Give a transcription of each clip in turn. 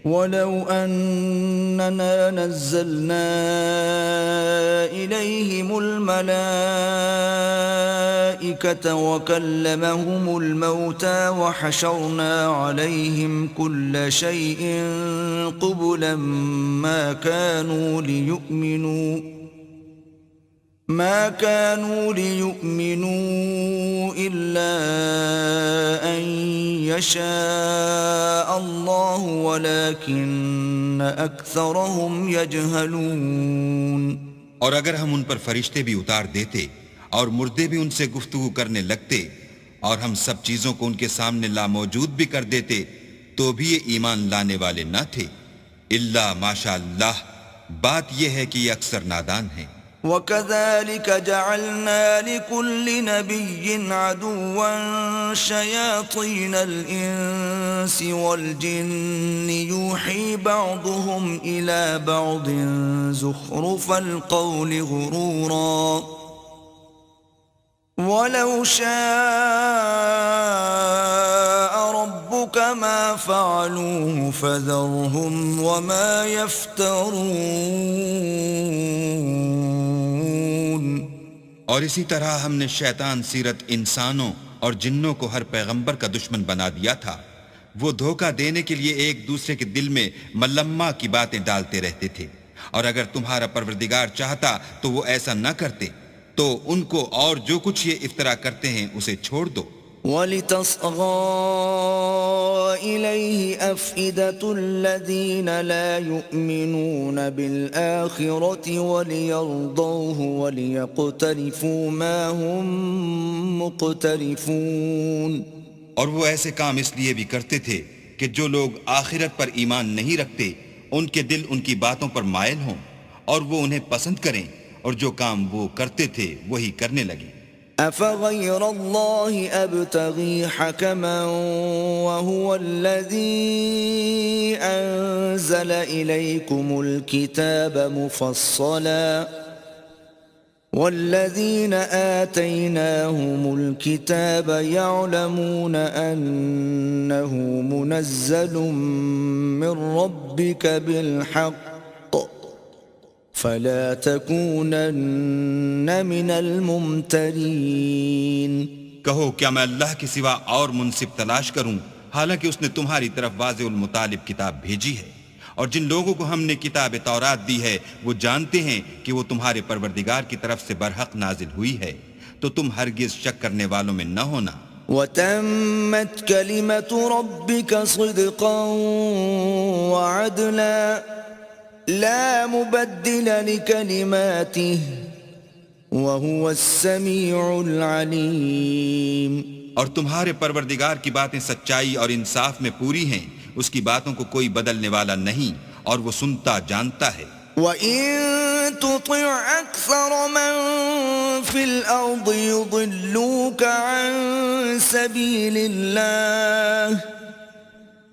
وَلَوْ أَنَّنَا نَزَّلْنَا إِلَيْهِمُ الْمَلَائِكَةَ وَكَلَّمَهُمُ الْمَوْتَى وَحَشَرْنَا عَلَيْهِمْ كُلَّ شَيْءٍ قُبُلًا ما كانوا ليؤمنوا إلا أن يشاء الله ولكن أكثرهم يجهلون. اور اگر ہم ان پر فرشتے بھی اتار دیتے اور مردے بھی ان سے گفتگو کرنے لگتے اور ہم سب چیزوں کو ان کے سامنے لاموجود بھی کر دیتے تو بھی یہ ایمان لانے والے نہ تھے الا ماشاء اللہ. بات یہ ہے کہ یہ اکثر نادان ہیں. وَكَذَلِكَ جَعَلْنَا لِكُلِّ نَبِيٍّ عَدُوًّا شَيَاطِينَ الْإِنسِ وَالْجِنِّ يُوحِي بَعْضُهُمْ إِلَى بَعْضٍ زُخْرُفَ الْقَوْلِ غُرُورًا وَلَوْ شَاءَ رَبُّكَ مَا فَعَلُوهُ فَذَرْهُمْ وَمَا يَفْتَرُونَ. اور اسی طرح ہم نے شیطان سیرت انسانوں اور جنوں کو ہر پیغمبر کا دشمن بنا دیا تھا. وہ دھوکہ دینے کے لیے ایک دوسرے کے دل میں ملمہ کی باتیں ڈالتے رہتے تھے، اور اگر تمہارا پروردگار چاہتا تو وہ ایسا نہ کرتے. تو ان کو اور جو کچھ یہ افطرا کرتے ہیں اسے چھوڑ دو. وَلِتَصْغَى إِلَيْهِ أَفْئِدَةُ الَّذِينَ لَا يُؤْمِنُونَ بِالْآخِرَةِ وَلِيَرْضَوْهُ وَلِيَقْتَرِفُوا مَا هُمْ مُقْتَرِفُونَ. اور وہ ایسے کام اس لیے بھی کرتے تھے کہ جو لوگ آخرت پر ایمان نہیں رکھتے ان کے دل ان کی باتوں پر مائل ہوں اور وہ انہیں پسند کریں، اور جو کام وہ کرتے تھے وہی کرنے لگے. أَفَغَيْرَ اللَّهِ أَبْتَغِي حَكَمًا وَهُوَ الَّذِي أَنزَلَ إِلَيْكُمُ الْكِتَابَ مُفَصَّلًا وَالَّذِينَ آتَيْنَاهُمُ الْكِتَابَ يَعْلَمُونَ أَنَّهُ مُنَزَّلٌ مِّن رَّبِّكَ بِالْحَقِّ فَلَا تَكُونَنَّ مِنَ الْمُمْتَرِينَ. کہو کیا میں اللہ کے سوا اور منصف تلاش کروں حالانکہ اس نے تمہاری طرف واضح المطالب کتاب بھیجی ہے. اور جن لوگوں کو ہم نے کتاب تورات دی ہے وہ جانتے ہیں کہ وہ تمہارے پروردگار کی طرف سے برحق نازل ہوئی ہے، تو تم ہرگز شک کرنے والوں میں نہ ہونا. وَتَمَّتْ كَلِمَةُ رَبِّكَ صِدْقًا وَعَدْلًا لا مبدل لكلماته وهو السميع العليم. اور تمہارے پروردگار کی باتیں سچائی اور انصاف میں پوری ہیں، اس کی باتوں کو کوئی بدلنے والا نہیں، اور وہ سنتا جانتا ہے. وَإِن تُطِعْ أَكْثَرَ مَن فِي الْأَرْضِ يُضِلُّوكَ عَن سَبِيلِ اللَّهِ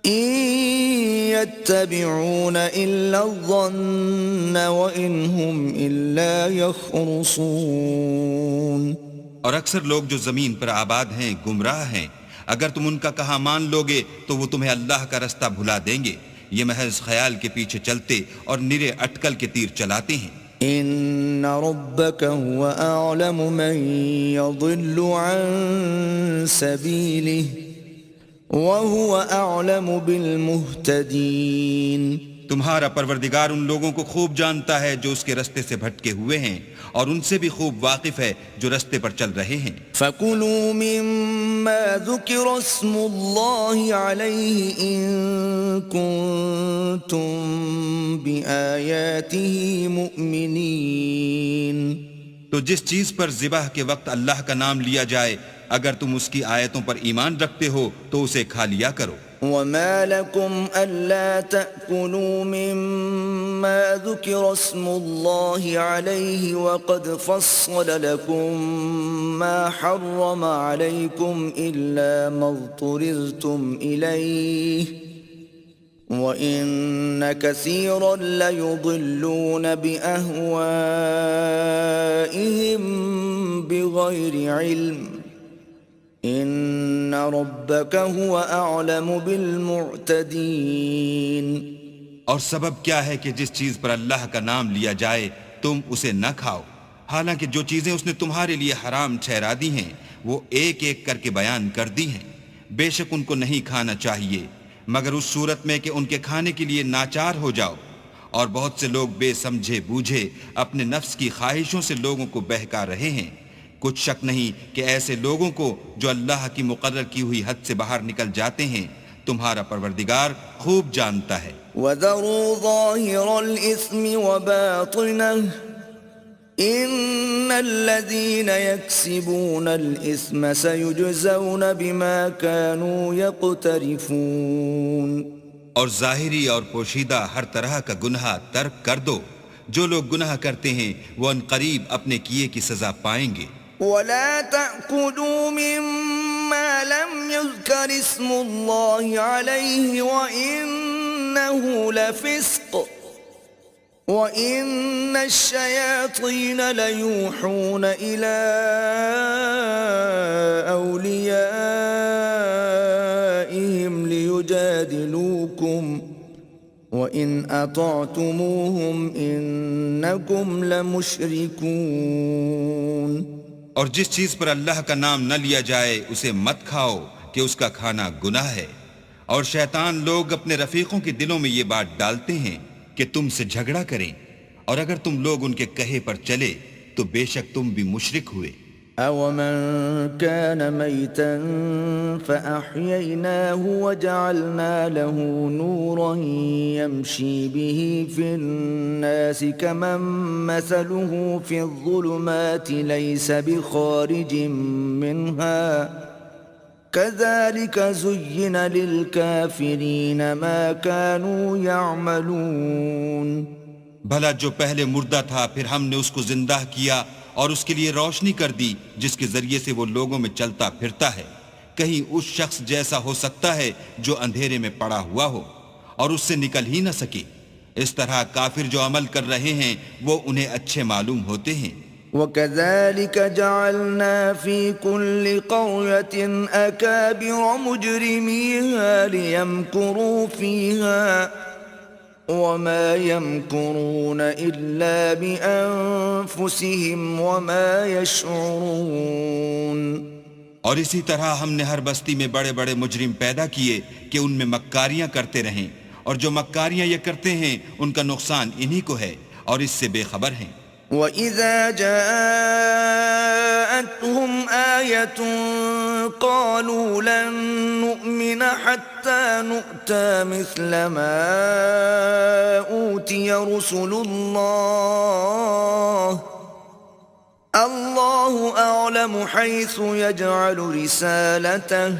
إِن يَتَّبِعُونَ إِلَّا الظَّنَّ وَإِنْ هُمْ إِلَّا يَخْرُصُونَ. اور اکثر لوگ جو زمین پر آباد ہیں گمراہ ہیں، اگر تم ان کا کہا مان لوگے تو وہ تمہیں اللہ کا رستہ بھلا دیں گے. یہ محض خیال کے پیچھے چلتے اور نرے اٹکل کے تیر چلاتے ہیں. إِنَّ رَبَّكَ هُوَ أَعْلَمُ مَن يَضِلُّ عَن سَبِيلِهِ وَهُوَ أَعْلَمُ بِالْمُهْتَدِينَ. تمہارا پروردگار ان لوگوں کو خوب جانتا ہے جو اس کے رستے سے بھٹکے ہوئے ہیں، اور ان سے بھی خوب واقف ہے جو رستے پر چل رہے ہیں. فَكُلُوا مِمَّا ذُكِرَ اسْمُ اللَّهِ عَلَيْهِ إِن كُنتُم بِآيَاتِهِ مُؤْمِنِينَ. تو جس چیز پر ذبح کے وقت اللہ کا نام لیا جائے اگر تم اس کی آیتوں پر ایمان رکھتے ہو تو اسے کھا لیا کرو. وَمَا لَكُمْ أَلَّا تَأْكُلُوا مِمَّا ذُكِرَ اسْمُ اللَّهِ عَلَيْهِ وَقَدْ فَصَّلَ لَكُم مَّا حَرَّمَ عَلَيْكُمْ إِلَّا مَا اضْطُرِرْتُمْ إِلَيْهِ وَإِنَّ كَثِيرًا لَيُضِلُّونَ بِأَهْوَائِهِمْ بِغَيْرِ عِلْمٍ إِنَّ رَبَّكَ هُوَ أَعْلَمُ بِالْمُعْتَدِينَ. اور سبب کیا ہے کہ جس چیز پر اللہ کا نام لیا جائے تم اسے نہ کھاؤ، حالانکہ جو چیزیں اس نے تمہارے لیے حرام ٹھہرا دی ہیں وہ ایک ایک کر کے بیان کر دی ہیں۔ بے شک ان کو نہیں کھانا چاہیے مگر اس صورت میں کہ ان کے کھانے کے لیے ناچار ہو جاؤ، اور بہت سے لوگ بے سمجھے بوجھے اپنے نفس کی خواہشوں سے لوگوں کو بہکا رہے ہیں۔ کچھ شک نہیں کہ ایسے لوگوں کو جو اللہ کی مقرر کی ہوئی حد سے باہر نکل جاتے ہیں تمہارا پروردگار خوب جانتا ہے۔ وَذَرُوا ظَاهِرَ الْإِثْمِ وَبَاطِنَهُ إِنَّ الَّذِينَ يَكْسِبُونَ الْإِثْمَ سَيُجْزَوْنَ بِمَا كَانُوا يَقْتَرِفُونَ۔ اور ظاہری اور پوشیدہ ہر طرح کا گناہ ترک کر دو، جو لوگ گناہ کرتے ہیں وہ ان قریب اپنے کیے کی سزا پائیں گے۔ وَلَا تَأْكُلُوا مِمَّا لَمْ يُذْكَرِ اسْمُ اللَّهِ عَلَيْهِ وَإِنَّهُ لَفِسْقٌ وَإِنَّ الشَّيَاطِينَ لَيُوحُونَ إِلَىٰ أَوْلِيَائِهِمْ لِيُجَادِلُوكُمْ وَإِنْ أَطَعْتُمُوهُمْ إِنَّكُمْ لَمُشْرِكُونَ۔ اور جس چیز پر اللہ کا نام نہ لیا جائے اسے مت کھاؤ کہ اس کا کھانا گناہ ہے، اور شیطان لوگ اپنے رفیقوں کے دلوں میں یہ بات ڈالتے ہیں کہ تم سے جھگڑا کریں، اور اگر تم لوگ ان کے کہے پر چلے تو بے شک تم بھی مشرک ہوئے۔ أَوَمَنْ كَانَ مَيْتًا فَأَحْيَيْنَاهُ وَجَعَلْنَا لَهُ نُورًا يَمْشِي بِهِ فِي النَّاسِ كَمَنْ مَثَلُهُ فِي الظُّلُمَاتِ لَيْسَ بِخَارِجٍ مِّنْهَا كَذَلِكَ زُيِّنَ لِلْكَافِرِينَ مَا كَانُوا يَعْمَلُونَ۔ بھلا جو پہلے مردہ تھا پھر ہم نے اس کو زندہ کیا اور اس کے لیے روشنی کر دی جس کے ذریعے سے وہ لوگوں میں چلتا پھرتا ہے، کہیں اس شخص جیسا ہو سکتا ہے جو اندھیرے میں پڑا ہوا ہو اور اس سے نکل ہی نہ سکے۔ اس طرح کافر جو عمل کر رہے ہیں وہ انہیں اچھے معلوم ہوتے ہیں۔ وَكَذَلِكَ جَعَلْنَا فِي كُلِّ قَرْيَةٍ أَكَابِرَ مُجْرِمِيهَا لِيَمْكُرُوا فِيهَا وَمَا يَمْكُرُونَ إِلَّا بِأَنفُسِهِمْ وَمَا يَشْعُرُونَ۔ اور اسی طرح ہم نے ہر بستی میں بڑے بڑے مجرم پیدا کیے کہ ان میں مکاریاں کرتے رہیں، اور جو مکاریاں یہ کرتے ہیں ان کا نقصان انہی کو ہے اور اس سے بے خبر ہیں۔ وَإِذَا جَاءَتْهُمْ آيَةٌ قَالُوا لَن نُّؤْمِنَ حَتَّى نُؤْتَىٰ مِثْلَ مَا أُوتِيَ رُسُلُ اللَّهُ أَعْلَمُ حَيْثُ يَجْعَلُ رِسَالَتَهُ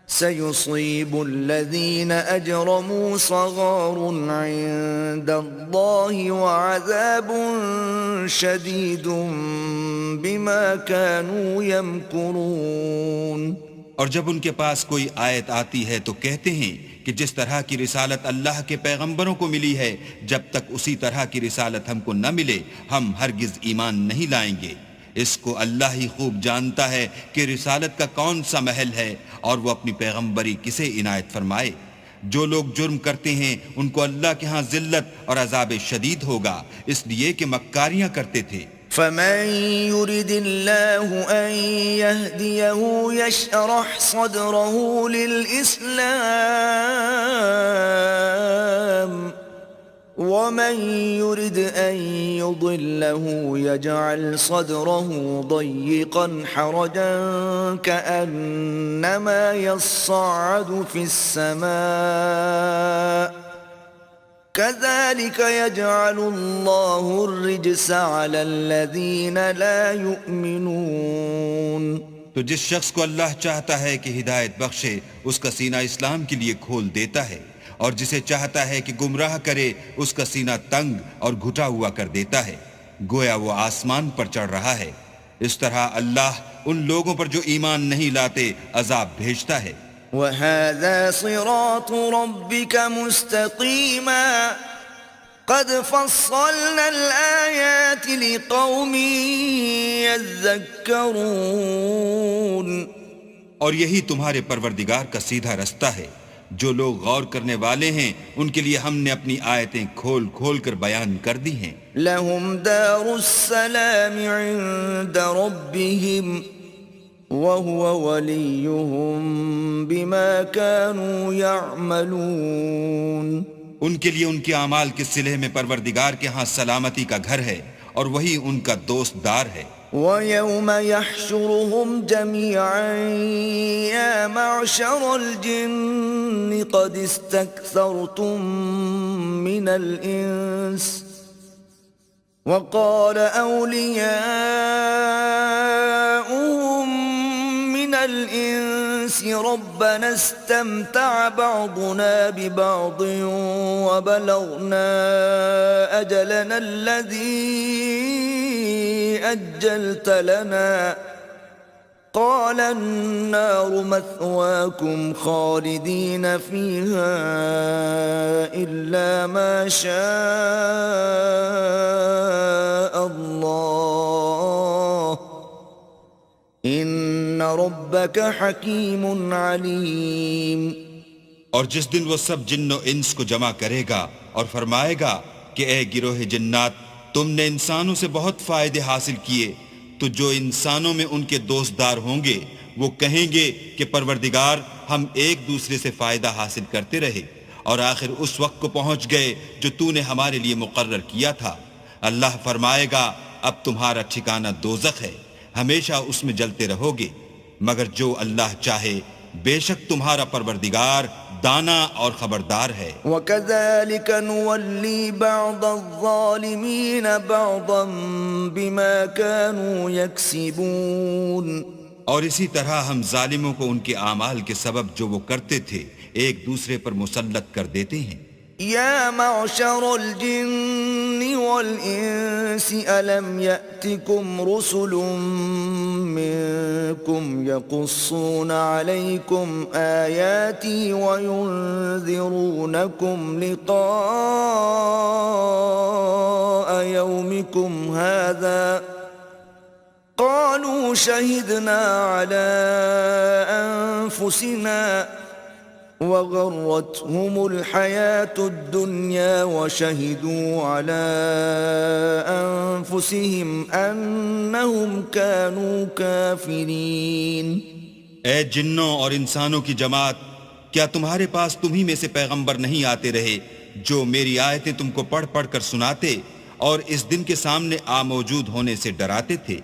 سَيُصِيبُ الَّذِينَ أَجْرَمُوا صَغَارٌ عِندَ اللَّهِ وَعَذَابٌ شَدِيدٌ بِمَا كَانُوا يَمْكُرُونَ۔ اور جب ان کے پاس کوئی آیت آتی ہے تو کہتے ہیں کہ جس طرح کی رسالت اللہ کے پیغمبروں کو ملی ہے جب تک اسی طرح کی رسالت ہم کو نہ ملے ہم ہرگز ایمان نہیں لائیں گے۔ اس کو اللہ ہی خوب جانتا ہے کہ رسالت کا کون سا محل ہے اور وہ اپنی پیغمبری کسے عنایت فرمائے۔ جو لوگ جرم کرتے ہیں ان کو اللہ کے ہاں ذلت اور عذاب شدید ہوگا، اس لیے کہ مکاریاں کرتے تھے۔ فَمَن يُرِدِ اللَّهُ أَن يَهْدِيَهُ يَشْرَحْ صَدْرَهُ لِلْإِسْلَامِ وَمَن يُرِدْ أَن يُضِلَّهُ يَجْعَلْ صَدْرَهُ ضَيِّقًا حَرَجًا كَأَنَّمَا يَصَّعَّدُ فِي السَّمَاءِ كَذَلِكَ يَجْعَلُ اللَّهُ الرِّجْسَ عَلَى الَّذِينَ لَا يُؤْمِنُونَ۔ تو جس شخص کو اللہ چاہتا ہے کہ ہدایت بخشے اس کا سینہ اسلام کے لیے کھول دیتا ہے، اور جسے چاہتا ہے کہ گمراہ کرے اس کا سینہ تنگ اور گھٹا ہوا کر دیتا ہے، گویا وہ آسمان پر چڑھ رہا ہے۔ اس طرح اللہ ان لوگوں پر جو ایمان نہیں لاتے عذاب بھیجتا ہے۔ وَهَذَا صِرَاطُ رَبِّكَ مُسْتَقِيمًا قَدْ فَصَّلْنَا الْآيَاتِ لِقَوْمٍ يَذَّكَّرُونَ۔ اور یہی تمہارے پروردگار کا سیدھا رستہ ہے، جو لوگ غور کرنے والے ہیں ان کے لیے ہم نے اپنی آیتیں کھول کھول کر بیان کر دی ہیں. لهم دار السلام عند ربهم وهو وليهم بما كانوا يعملون. ان کے لیے ان کے اعمال کے صلح میں پروردگار کے ہاں سلامتی کا گھر ہے اور وہی ان کا دوست دار ہے. وَيَوْمَ يَحْشُرُهُمْ جَمِيعًا يَا مَعْشَرَ الْجِنِّ قَدِ اسْتَكْثَرْتُم مِّنَ الْإِنسِ وَقَالَ أَوْلِيَاؤُهُم مِّنَ الْإِنسِ رَبَّنَا اسْتَمْتَعَ بَعْضُنَا بِبَعْضٍ وَبَلَغْنَا أَجَلَنَا الَّذِي أجلت لنا قال النار مثواكم خالدين فيها إلا ما شاء الله إن ربك حكيم عليم. اور جس دن وہ سب جن و انس کو جمع کرے گا اور فرمائے گا کہ اے گروہ جنات، تم نے انسانوں سے بہت فائدے حاصل کیے، تو جو انسانوں میں ان کے دوستدار ہوں گے وہ کہیں گے کہ پروردگار ہم ایک دوسرے سے فائدہ حاصل کرتے رہے اور آخر اس وقت کو پہنچ گئے جو تو نے ہمارے لیے مقرر کیا تھا. اللہ فرمائے گا اب تمہارا ٹھکانہ دوزخ ہے، ہمیشہ اس میں جلتے رہو گے، مگر جو اللہ چاہے بے شک تمہارا پروردگار دانا اور خبردار ہے. وَكَذَلِكَ نُوَلِّي بَعْضَ الظَّالِمِينَ بَعْضًا بِمَا كَانُوا يَكْسِبُونَ. اور اسی طرح ہم ظالموں کو ان کے اعمال کے سبب جو وہ کرتے تھے ایک دوسرے پر مسلط کر دیتے ہیں. يا معشر الجن والإنس ألم يأتكم رسل منكم يقصون عليكم آياتي وينذرونكم لقاء يومكم هذا قالوا شهدنا على أنفسنا وغرتهم الحياة الدنيا وشهدوا على أنفسهم أنهم كانوا كافرين. اے جنوں اور انسانوں کی جماعت، کیا تمہارے پاس تمہیں میں سے پیغمبر نہیں آتے رہے جو میری آیتیں تم کو پڑھ پڑھ کر سناتے اور اس دن کے سامنے موجود ہونے سے ڈراتے تھے؟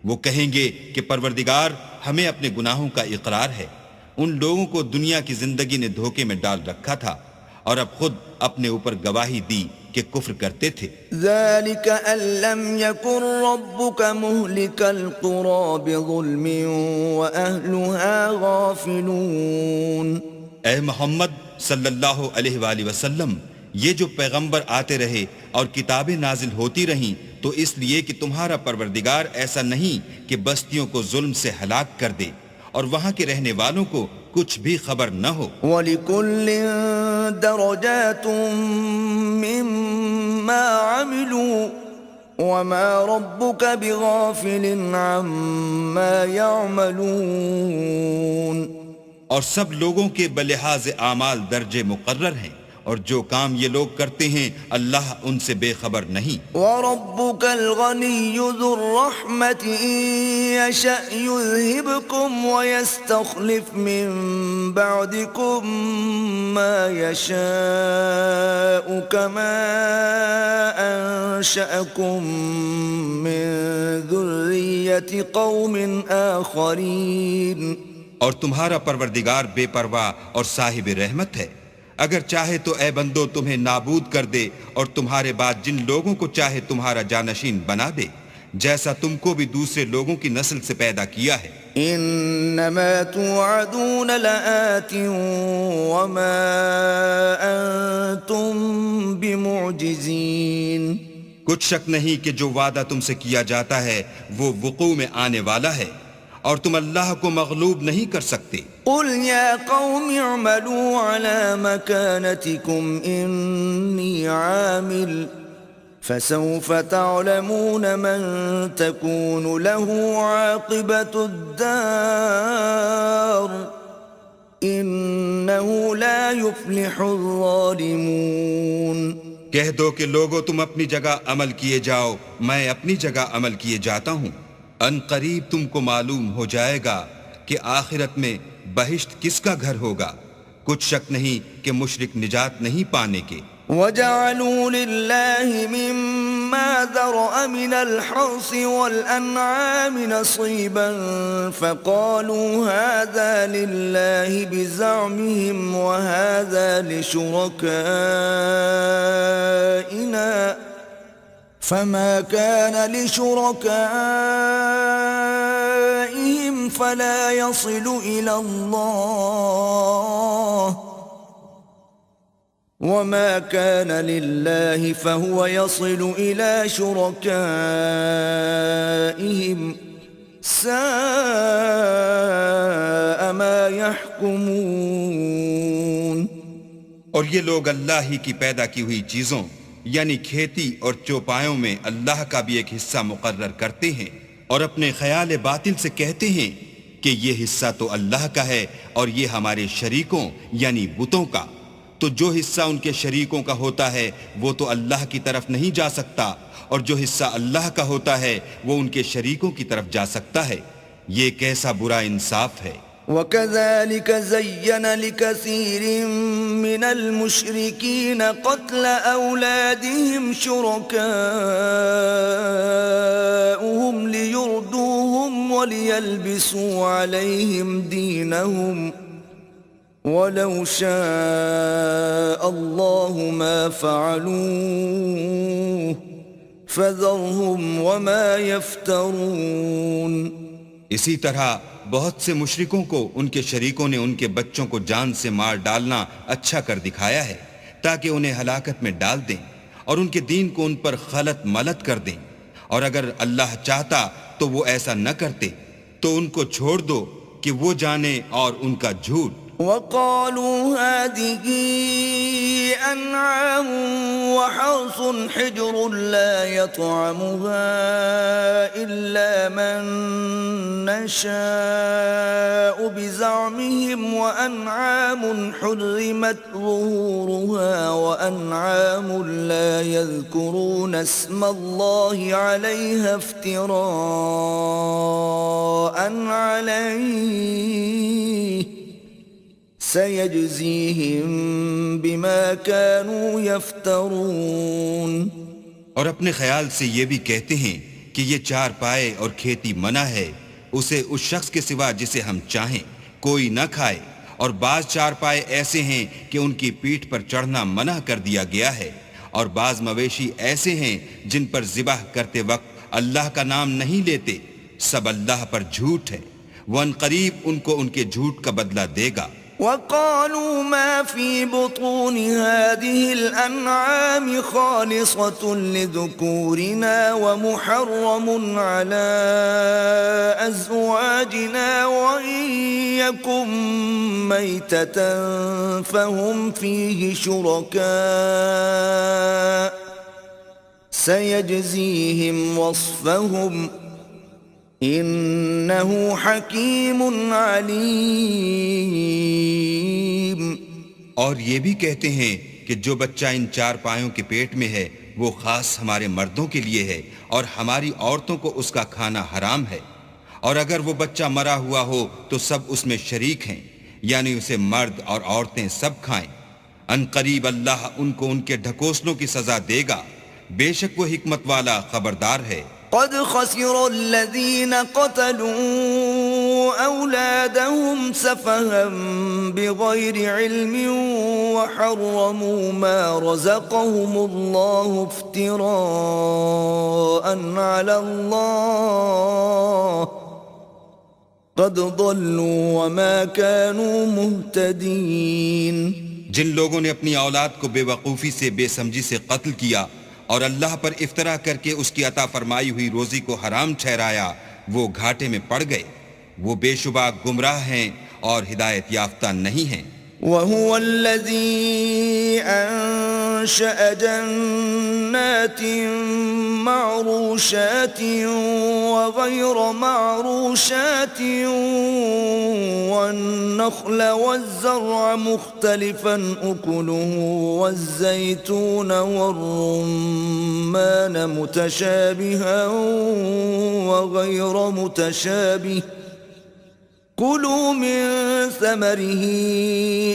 وہ کہیں گے کہ پروردگار ہمیں اپنے گناہوں کا اقرار ہے، ان لوگوں کو دنیا کی زندگی نے دھوکے میں ڈال رکھا تھا اور اب خود اپنے اوپر گواہی دی کہ کفر کرتے تھے. ذَلِكَ أَن لَّمْ يَكُن رَّبُّكَ مُهْلِكَ الْقُرَىٰ بِظُلْمٍ وَأَهْلُهَا غَافِلُونَ. اے محمد صلی اللہ علیہ وآلہ وسلم، یہ جو پیغمبر آتے رہے اور کتابیں نازل ہوتی رہیں تو اس لیے کہ تمہارا پروردگار ایسا نہیں کہ بستیوں کو ظلم سے ہلاک کر دے اور وہاں کے رہنے والوں کو کچھ بھی خبر نہ ہو. وَلِكُلٍّ دَرَجَاتٌ مِّمَّا عَمِلُوا وَمَا رَبُّكَ بِغَافِلٍ عَمَّا يَعْمَلُونَ. اور سب لوگوں کے بلحاظ اعمال درجے مقرر ہیں اور جو کام یہ لوگ کرتے ہیں اللہ ان سے بے خبر نہیں. وَرَبُّكَ الْغَنِيُّ ذُو الرَّحْمَةِ إِن يَشَأْ يُذْهِبْكُمْ وَيَسْتَخْلِفْ مِن بَعْدِكُم مَّا يَشَاءُ كَمَا أَنشَأَكُم مِّن ذُرِّيَّةِ قَوْمٍ آخَرِينَ. اور تمہارا پروردگار بے پرواہ اور صاحب رحمت ہے، اگر چاہے تو اے بندو تمہیں نابود کر دے اور تمہارے بعد جن لوگوں کو چاہے تمہارا جانشین بنا دے، جیسا تم کو بھی دوسرے لوگوں کی نسل سے پیدا کیا ہے. انما توعدون لآت وما انتم بمعجزین. کچھ شک نہیں کہ جو وعدہ تم سے کیا جاتا ہے وہ وقوع میں آنے والا ہے اور تم اللہ کو مغلوب نہیں کر سکتے. قل یا قوم اعملوا على مكانتكم انی عامل فسوف تعلمون من تكون له عاقبة الدار إنه لا يفلح الظالمون. کہہ دو کہ لوگو تم اپنی جگہ عمل کیے جاؤ، میں اپنی جگہ عمل کیے جاتا ہوں. ان قریب تم کو معلوم ہو جائے گا کہ آخرت میں بہشت کس کا گھر ہوگا. کچھ شک نہیں کہ مشرک نجات نہیں پانے کے. وَجَعَلُوا لِلَّهِ مِمَّا ذَرَأَ مِنَ الْحَرْثِ وَالْأَنْعَامِ نَصِيبًا فَقَالُوا هَذَا لِلَّهِ بِزَعْمِهِمْ وَهَذَا لِشُرَكَائِنَا فَمَا كَانَ لِشُرَكَائِهِمْ فَلَا يَصِلُ إِلَى اللَّهِ وما كان لله فهو يصل إلى شركائهم ساء ما يحكمون. اور یہ لوگ اللہ ہی کی پیدا کی ہوئی چیزوں یعنی کھیتی اور چوپایوں میں اللہ کا بھی ایک حصہ مقرر کرتے ہیں اور اپنے خیال باطل سے کہتے ہیں کہ یہ حصہ تو اللہ کا ہے اور یہ ہمارے شریکوں یعنی بتوں کا. تو جو حصہ ان کے شریکوں کا ہوتا ہے وہ تو اللہ کی طرف نہیں جا سکتا، اور جو حصہ اللہ کا ہوتا ہے وہ ان کے شریکوں کی طرف جا سکتا ہے. یہ کیسا برا انصاف ہے. وَكَذَلِكَ زَيَّنَ لِكَثِيرٍ مِّنَ الْمُشْرِكِينَ قَتْلَ أَوْلَادِهِمْ شُرَكَاؤُهُمْ لِيُرْدُوهُمْ وَلِيَلْبِسُوا عَلَيْهِمْ دِينَهُمْ وَلَوْ شَاءَ اللَّهُ مَا فَعَلُوهُ فَذَرْهُمْ وَمَا يَفْتَرُونَ. اسی طرح بہت سے مشرکوں کو ان کے شریکوں نے ان کے بچوں کو جان سے مار ڈالنا اچھا کر دکھایا ہے تاکہ انہیں ہلاکت میں ڈال دیں اور ان کے دین کو ان پر خلط ملط کر دیں. اور اگر اللہ چاہتا تو وہ ایسا نہ کرتے. تو ان کو چھوڑ دو کہ وہ جانے اور ان کا جھوٹ. وَقَالُوا هَذِهِ أَنْعَامٌ وَحَرْثٌ حِجْرٌ لَا يَطْعَمُهَا إِلَّا مَن نَّشَاءُ بِزَعْمِهِمْ وَأَنْعَامٌ حُرِّمَتْ ظُهُورُهَا وَأَنْعَامٌ لَا يَذْكُرُونَ اسْمَ اللَّهِ عَلَيْهَا افْتِرَاءً عَلَيْهِ سَيَجْزِيهِمْ بِمَا كَانُوا يَفْتَرُونَ. اور اپنے خیال سے یہ بھی کہتے ہیں کہ یہ چار پائے اور کھیتی منع ہے، اسے اس شخص کے سوا جسے ہم چاہیں کوئی نہ کھائے. اور بعض چار پائے ایسے ہیں کہ ان کی پیٹھ پر چڑھنا منع کر دیا گیا ہے، اور بعض مویشی ایسے ہیں جن پر ذبح کرتے وقت اللہ کا نام نہیں لیتے. سب اللہ پر جھوٹ ہے، وہ ان قریب ان کو ان کے جھوٹ کا بدلہ دے گا. وَقَالُوا مَا فِي بُطُونِ هَٰذِهِ الْأَنْعَامِ خَالِصَةٌ لِذُكُورِنَا وَمُحَرَّمٌ عَلَىٰ أَزْوَاجِنَا وَإِن يَكُن مَّيْتَةً فَهُمْ فِيهِ شُرَكَاءُ سَيَجْزِيهِمْ وَصْفَهُمْ انہو حکیم علیم. اور یہ بھی کہتے ہیں کہ جو بچہ ان چار پایوں کے پیٹ میں ہے وہ خاص ہمارے مردوں کے لیے ہے اور ہماری عورتوں کو اس کا کھانا حرام ہے. اور اگر وہ بچہ مرا ہوا ہو تو سب اس میں شریک ہیں، یعنی اسے مرد اور عورتیں سب کھائیں. ان قریب اللہ ان کو ان کے ڈھکوسلوں کی سزا دے گا، بے شک وہ حکمت والا خبردار ہے. قد خسر الذين قتلوا أولادهم سفها بغير علم وحرموا ما رزقهم الله افتراء على الله قد ضلوا وما كانوا مهتدين. جن لوگوں نے اپنی اولاد کو بے وقوفی سے بے سمجھی سے قتل کیا اور اللہ پر افطرا کر کے اس کی عطا فرمائی ہوئی روزی کو حرام ٹھہرایا، وہ گھاٹے میں پڑ گئے. وہ بے شبہ گمراہ ہیں اور ہدایت یافتہ نہیں ہیں. وَهُوَ الَّذِي أنشأ جنات معروشات وغير معروشات والنخل والزرع مختلفا أكله والزيتون والرمان متشابها وغير متشابه كلوا من ثمره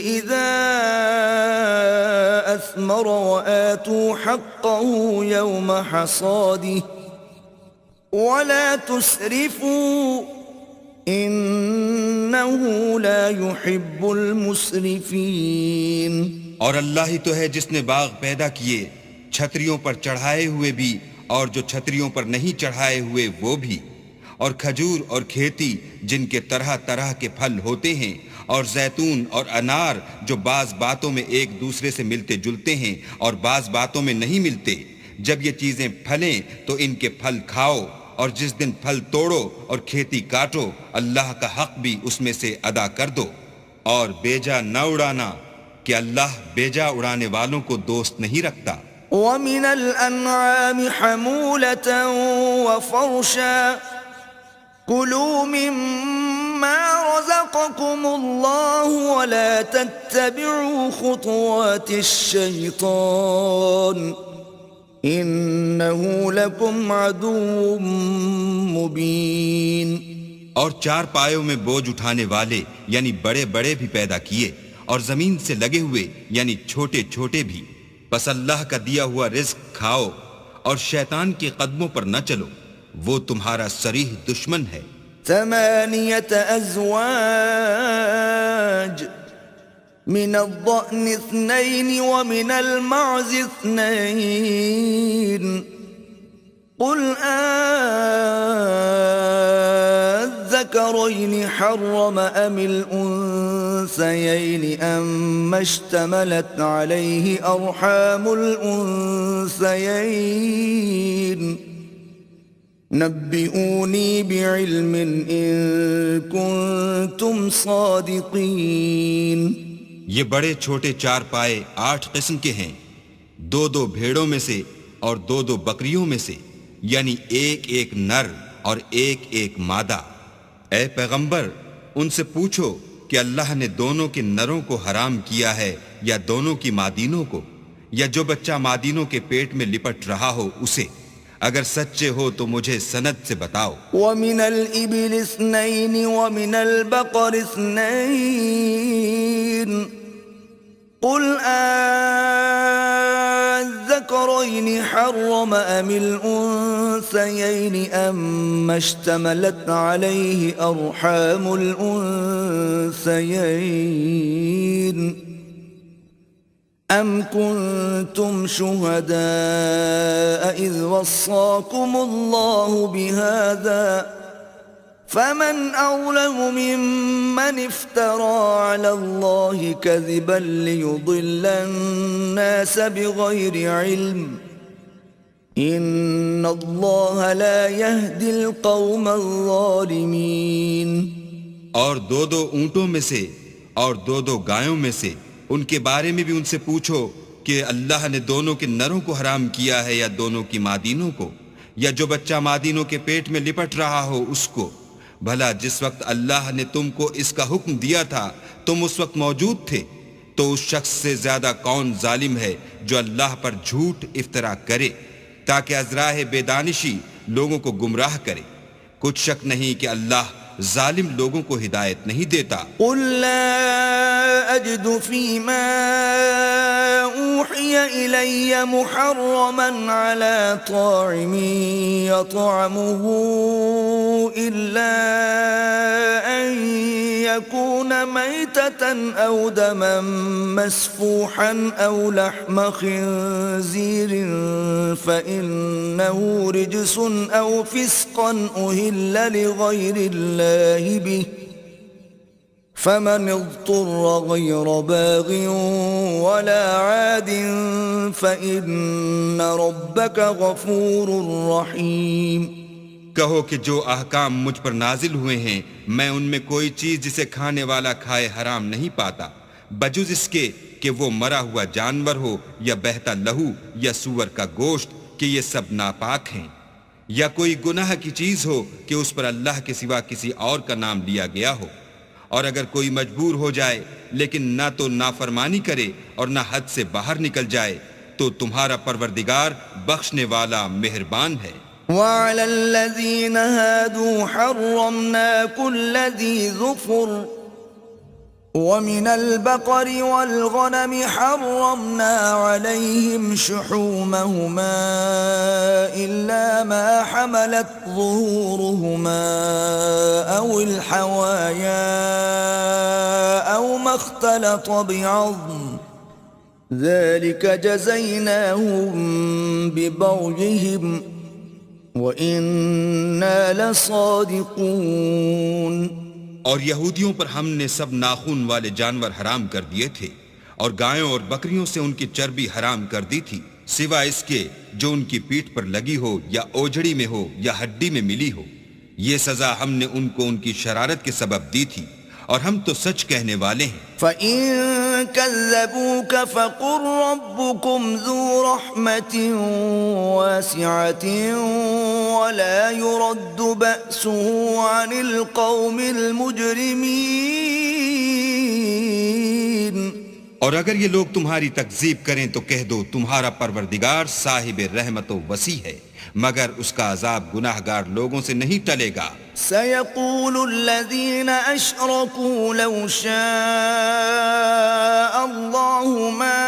إذا أثمر وآتوا حقه يوم حصاده ولا تسرفوا إنه لا يحب المسرفين. اور اللہ ہی تو ہے جس نے باغ پیدا کیے چھتریوں پر چڑھائے ہوئے بھی اور جو چھتریوں پر نہیں چڑھائے ہوئے وہ بھی، اور کھجور اور کھیتی جن کے طرح طرح کے پھل ہوتے ہیں، اور زیتون اور انار جو بعض باتوں میں ایک دوسرے سے ملتے جلتے ہیں اور بعض باتوں میں نہیں ملتے. جب یہ چیزیں پھلیں تو ان کے پھل کھاؤ، اور جس دن پھل توڑو اور کھیتی کاٹو اللہ کا حق بھی اس میں سے ادا کر دو، اور بیجا نہ اڑانا کہ اللہ بیجا اڑانے والوں کو دوست نہیں رکھتا. ومن الأنعام حمولة وفرشا كلوا مما رزقكم الله ولا تتبعوا خطوات الشيطان إنه لكم عدو مبين. اور چار پایوں میں بوجھ اٹھانے والے یعنی بڑے بڑے بھی پیدا کیے، اور زمین سے لگے ہوئے یعنی چھوٹے چھوٹے بھی. بس اللہ کا دیا ہوا رزق کھاؤ اور شیطان کے قدموں پر نہ چلو، وہ تمہارا صریح دشمن ہے. 8 أزواج من الضأن 2 ومن المعز 2 قل الذكرين حرم أم الأنثيين أم اشتملت عليه أرحام الأنثيين نبئوني بعلم إن كنتم صادقين. یہ بڑے چھوٹے چار پائے 8 قسم کے ہیں، 2 بھیڑوں میں سے اور 2 بکریوں میں سے، یعنی ایک نر اور ایک مادہ. اے پیغمبر ان سے پوچھو کہ اللہ نے دونوں کے نروں کو حرام کیا ہے یا دونوں کی مادینوں کو، یا جو بچہ مادینوں کے پیٹ میں لپٹ رہا ہو اسے. اگر سچے ہو تو مجھے سند سے بتاؤ. ومن الإبل 2 ومن البقر 2 قل الذكرين حرم أم الأنثيين أم اشتملت عليه أرحام الأنثيين أم كنتم شهداء إذ وصاكم الله بهذا فمن أظلم ممن افترى على الله كذبا ليضل الناس بغير علم إن الله لا يهدي القوم الظالمين. اور 2 اونٹوں میں سے اور 2 گایوں میں سے ان کے بارے میں بھی ان سے پوچھو کہ اللہ نے دونوں کے نروں کو حرام کیا ہے یا دونوں کی مادینوں کو، یا جو بچہ مادینوں کے پیٹ میں لپٹ رہا ہو اس کو. بھلا جس وقت اللہ نے تم کو اس کا حکم دیا تھا تم اس وقت موجود تھے، تو اس شخص سے زیادہ کون ظالم ہے جو اللہ پر جھوٹ افطرا کرے تاکہ از راہ بے دانشی لوگوں کو گمراہ کرے. کچھ شک نہیں کہ اللہ ظالم لوگوں کو ہدایت نہیں دیتا. قل لا أجد فيما أوحي إلي محرما على طاعم يطعمه إلا أن يكون ميتة أو دما مسفوحا أو لحم خنزير فإنه رجس أو فسقا أهل لغير الله به فمن اضطر غير باغ ولا عاد فإن ربك غفور رحيم. کہو کہ جو احکام مجھ پر نازل ہوئے ہیں میں ان میں کوئی چیز جسے کھانے والا کھائے حرام نہیں پاتا، بجز اس کے کہ وہ مرا ہوا جانور ہو یا بہتا لہو یا سور کا گوشت کہ یہ سب ناپاک ہیں، یا کوئی گناہ کی چیز ہو کہ اس پر اللہ کے سوا کسی اور کا نام لیا گیا ہو، اور اگر کوئی مجبور ہو جائے لیکن نہ تو نافرمانی کرے اور نہ حد سے باہر نکل جائے تو تمہارا پروردگار بخشنے والا مہربان ہے۔ وعلى الذين هادوا حرمنا كل ذي ظفر ومن البقر والغنم حرمنا عليهم شحومهما إلا ما حملت ظهورهما أو الحوايا أو ما اختلط بعظم ذلك جزيناهم ببغيهم وَإِنَّا لَصَادِقُونَ۔ اور یہودیوں پر ہم نے سب ناخون والے جانور حرام کر دیے تھے، اور گایوں اور بکریوں سے ان کی چربی حرام کر دی تھی، سوائے اس کے جو ان کی پیٹھ پر لگی ہو یا اوجڑی میں ہو یا ہڈی میں ملی ہو۔ یہ سزا ہم نے ان کو ان کی شرارت کے سبب دی تھی، اور ہم تو سچ کہنے والے ہیں۔ فَإِن كَذَّبُوكَ فَقُلْ رَبُّكُمْ ذُو رَحْمَةٍ وَاسِعَةٍ وَلَا يُرَدُّ بَأْسُهُ عَنِ الْقَوْمِ الْمُجْرِمِينَ۔ اور اگر یہ لوگ تمہاری تکذیب کریں تو کہہ دو تمہارا پروردگار صاحب رحمت و وسیع ہے، مگر اس کا عذاب گناہگار لوگوں سے نہیں ٹلے گا۔ سَيَقُولُ الَّذِينَ أَشْرَكُوا لَوْ شَاءَ اللَّهُ مَا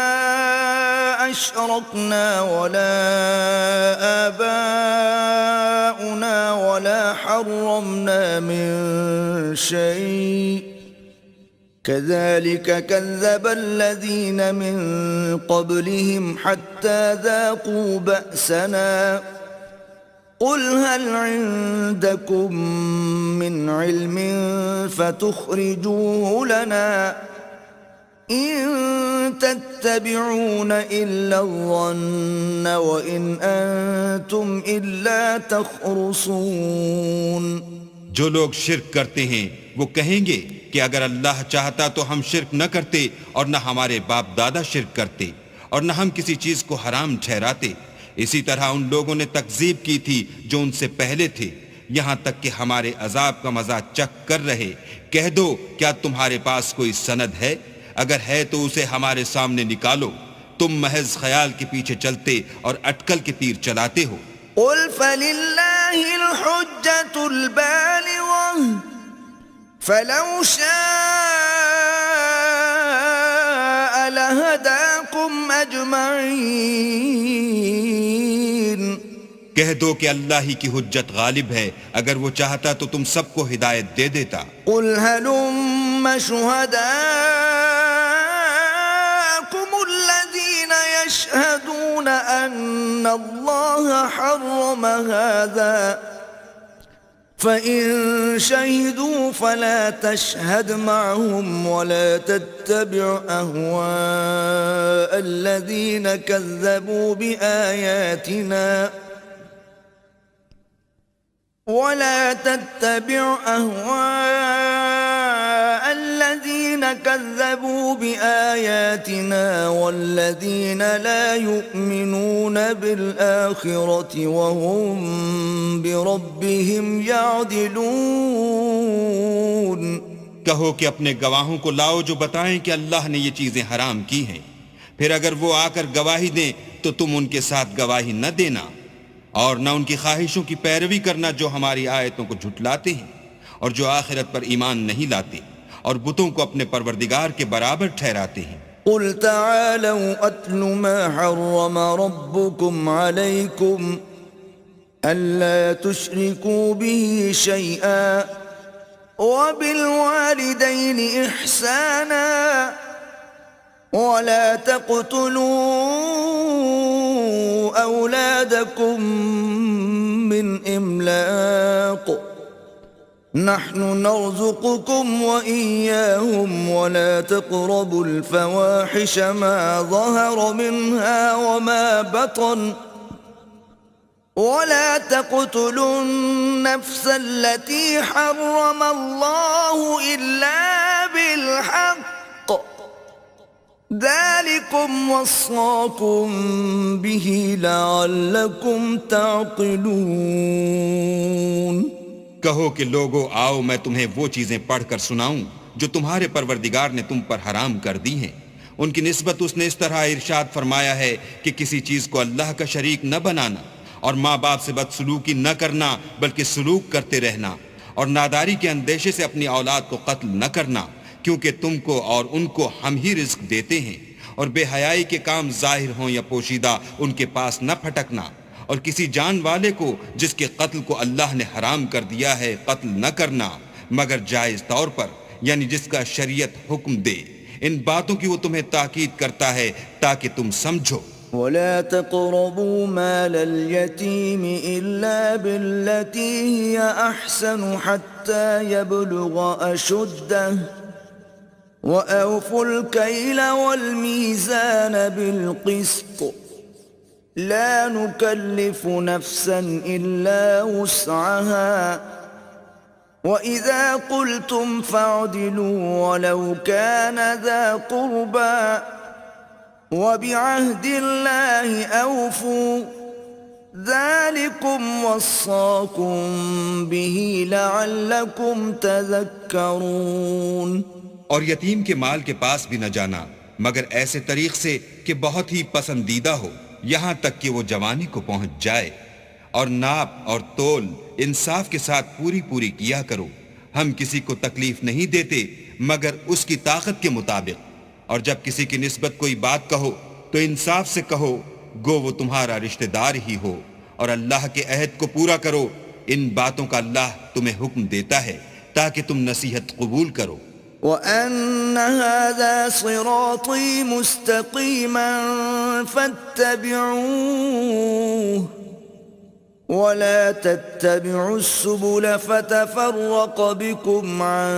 أَشْرَكْنَا وَلَا آبَاؤُنَا وَلَا حَرَّمْنَا مِن شَيْءٍ كَذَلِكَ كَذَّبَ الَّذِينَ مِن قَبْلِهِمْ حَتَّى ذَاقُوا بَأْسَنَا قُلْ هَلْ عِندَكُمْ مِنْ عِلْمٍ فَتُخْرِجُوهُ لَنَا إِن تَتَّبِعُونَ إِلَّا الظَّنَّ وَإِنْ أَنْتُمْ إِلَّا تَخْرُصُونَ۔ جو لوگ شرک کرتے ہیں وہ کہیں گے کہ اگر اللہ چاہتا تو ہم شرک نہ کرتے، اور نہ ہمارے باپ دادا شرک کرتے، اور نہ ہم کسی چیز کو حرام ٹھہراتے۔ اسی طرح ان لوگوں نے تکذیب کی تھی جو ان سے پہلے تھے، یہاں تک کہ ہمارے عذاب کا مزہ چکھ کر رہے۔ کہہ دو کیا تمہارے پاس کوئی سند ہے؟ اگر ہے تو اسے ہمارے سامنے نکالو۔ تم محض خیال کے پیچھے چلتے اور اٹکل کے تیر چلاتے ہو۔ قُلْ فَلِلَّهِ الْحُجَّةُ الْبَالِغَةُ فَلَوْ شَاءَ لَهَدَاكُمْ أَجْمَعِينَ۔ کہہ دو کہ اللہ ہی کی حجت غالب ہے، اگر وہ چاہتا تو تم سب کو ہدایت دے دیتا۔ قُلْ هَلُمَّ شُهَدَاءَكُمُ الَّذِينَ يَشْهَدُونَ أَنَّ اللَّهَ حَرَّمَ هَذَا فَإِن شَهِدُوا فَلَا تَشْهَدْ مَعَهُمْ وَلَا تَتَّبِعْ أَهْوَاءَ الَّذِينَ كَذَّبُوا بِآيَاتِنَا وَالَّذِينَ لَا يُؤْمِنُونَ بِالْآخِرَةِ وَهُمْ بِرَبِّهِمْ يَعْدِلُونَ۔ کہو کہ اپنے گواہوں کو لاؤ جو بتائیں کہ اللہ نے یہ چیزیں حرام کی ہیں، پھر اگر وہ آ کر گواہی دیں تو تم ان کے ساتھ گواہی نہ دینا، اور نہ ان کی خواہشوں کی پیروی کرنا جو ہماری آیتوں کو جھٹلاتے ہیں اور جو آخرت پر ایمان نہیں لاتے اور بتوں کو اپنے پروردگار کے برابر ٹھہراتے ہیں۔ قُلْ تَعَالَوْا أَتْلُ مَا حَرَّمَ رَبُّكُمْ عَلَيْكُمْ أَلَّا تُشْرِكُوا بِهِ شَيْئًا وَبِالْوَالِدَيْنِ إِحْسَانًا وَلَا تَقْتُلُوا أَوْلَادَكُمْ مِنْ إِمْلَاقٍ نَحْنُ نَرْزُقُكُمْ وَإِيَّاهُمْ وَلَا تَقْرَبُوا الْفَوَاحِشَ مَا ظَهَرَ مِنْهَا وَمَا بَطَنَ وَلَا تَقْتُلُوا النَّفْسَ الَّتِي حَرَّمَ اللَّهُ إِلَّا بِالْحَقِّ ذلكم وصاكم به لعلكم تعقلون کہو کہ لوگو آؤ میں تمہیں وہ چیزیں پڑھ کر سناؤں جو تمہارے پروردگار نے تم پر حرام کر دی ہیں۔ ان کی نسبت اس نے اس طرح ارشاد فرمایا ہے کہ کسی چیز کو اللہ کا شریک نہ بنانا، اور ماں باپ سے بدسلوکی نہ کرنا بلکہ سلوک کرتے رہنا، اور ناداری کے اندیشے سے اپنی اولاد کو قتل نہ کرنا، کیونکہ تم کو اور ان کو ہم ہی رزق دیتے ہیں، اور بے حیائی کے کام ظاہر ہوں یا پوشیدہ ان کے پاس نہ پھٹکنا، اور کسی جان والے کو جس کے قتل کو اللہ نے حرام کر دیا ہے قتل نہ کرنا مگر جائز طور پر، یعنی جس کا شریعت حکم دے۔ ان باتوں کی وہ تمہیں تاکید کرتا ہے تاکہ تم سمجھو۔ ولا تقربوا مال اليتيم إلا بالتي هي أحسن حتى يبلغ أشده وأوفوا الكيل والميزان بالقسط لا نكلف نفسا إلا وسعها وإذا قلتم فاعدلوا ولو كان ذا قربى وبعهد الله أوفوا ذلكم وصاكم به لعلكم تذكرون۔ اور یتیم کے مال کے پاس بھی نہ جانا مگر ایسے طریق سے کہ بہت ہی پسندیدہ ہو، یہاں تک کہ وہ جوانی کو پہنچ جائے، اور ناپ اور تول انصاف کے ساتھ پوری پوری کیا کرو۔ ہم کسی کو تکلیف نہیں دیتے مگر اس کی طاقت کے مطابق، اور جب کسی کی نسبت کوئی بات کہو تو انصاف سے کہو، گو وہ تمہارا رشتہ دار ہی ہو، اور اللہ کے عہد کو پورا کرو۔ ان باتوں کا اللہ تمہیں حکم دیتا ہے تاکہ تم نصیحت قبول کرو۔ وَأَنَّ هَذَا صِرَاطِي مُسْتَقِيمًا فَاتَّبِعُوهُ وَلَا تَتَّبِعُوا السُّبُلَ فَتَفَرَّقَ بِكُمْ عَن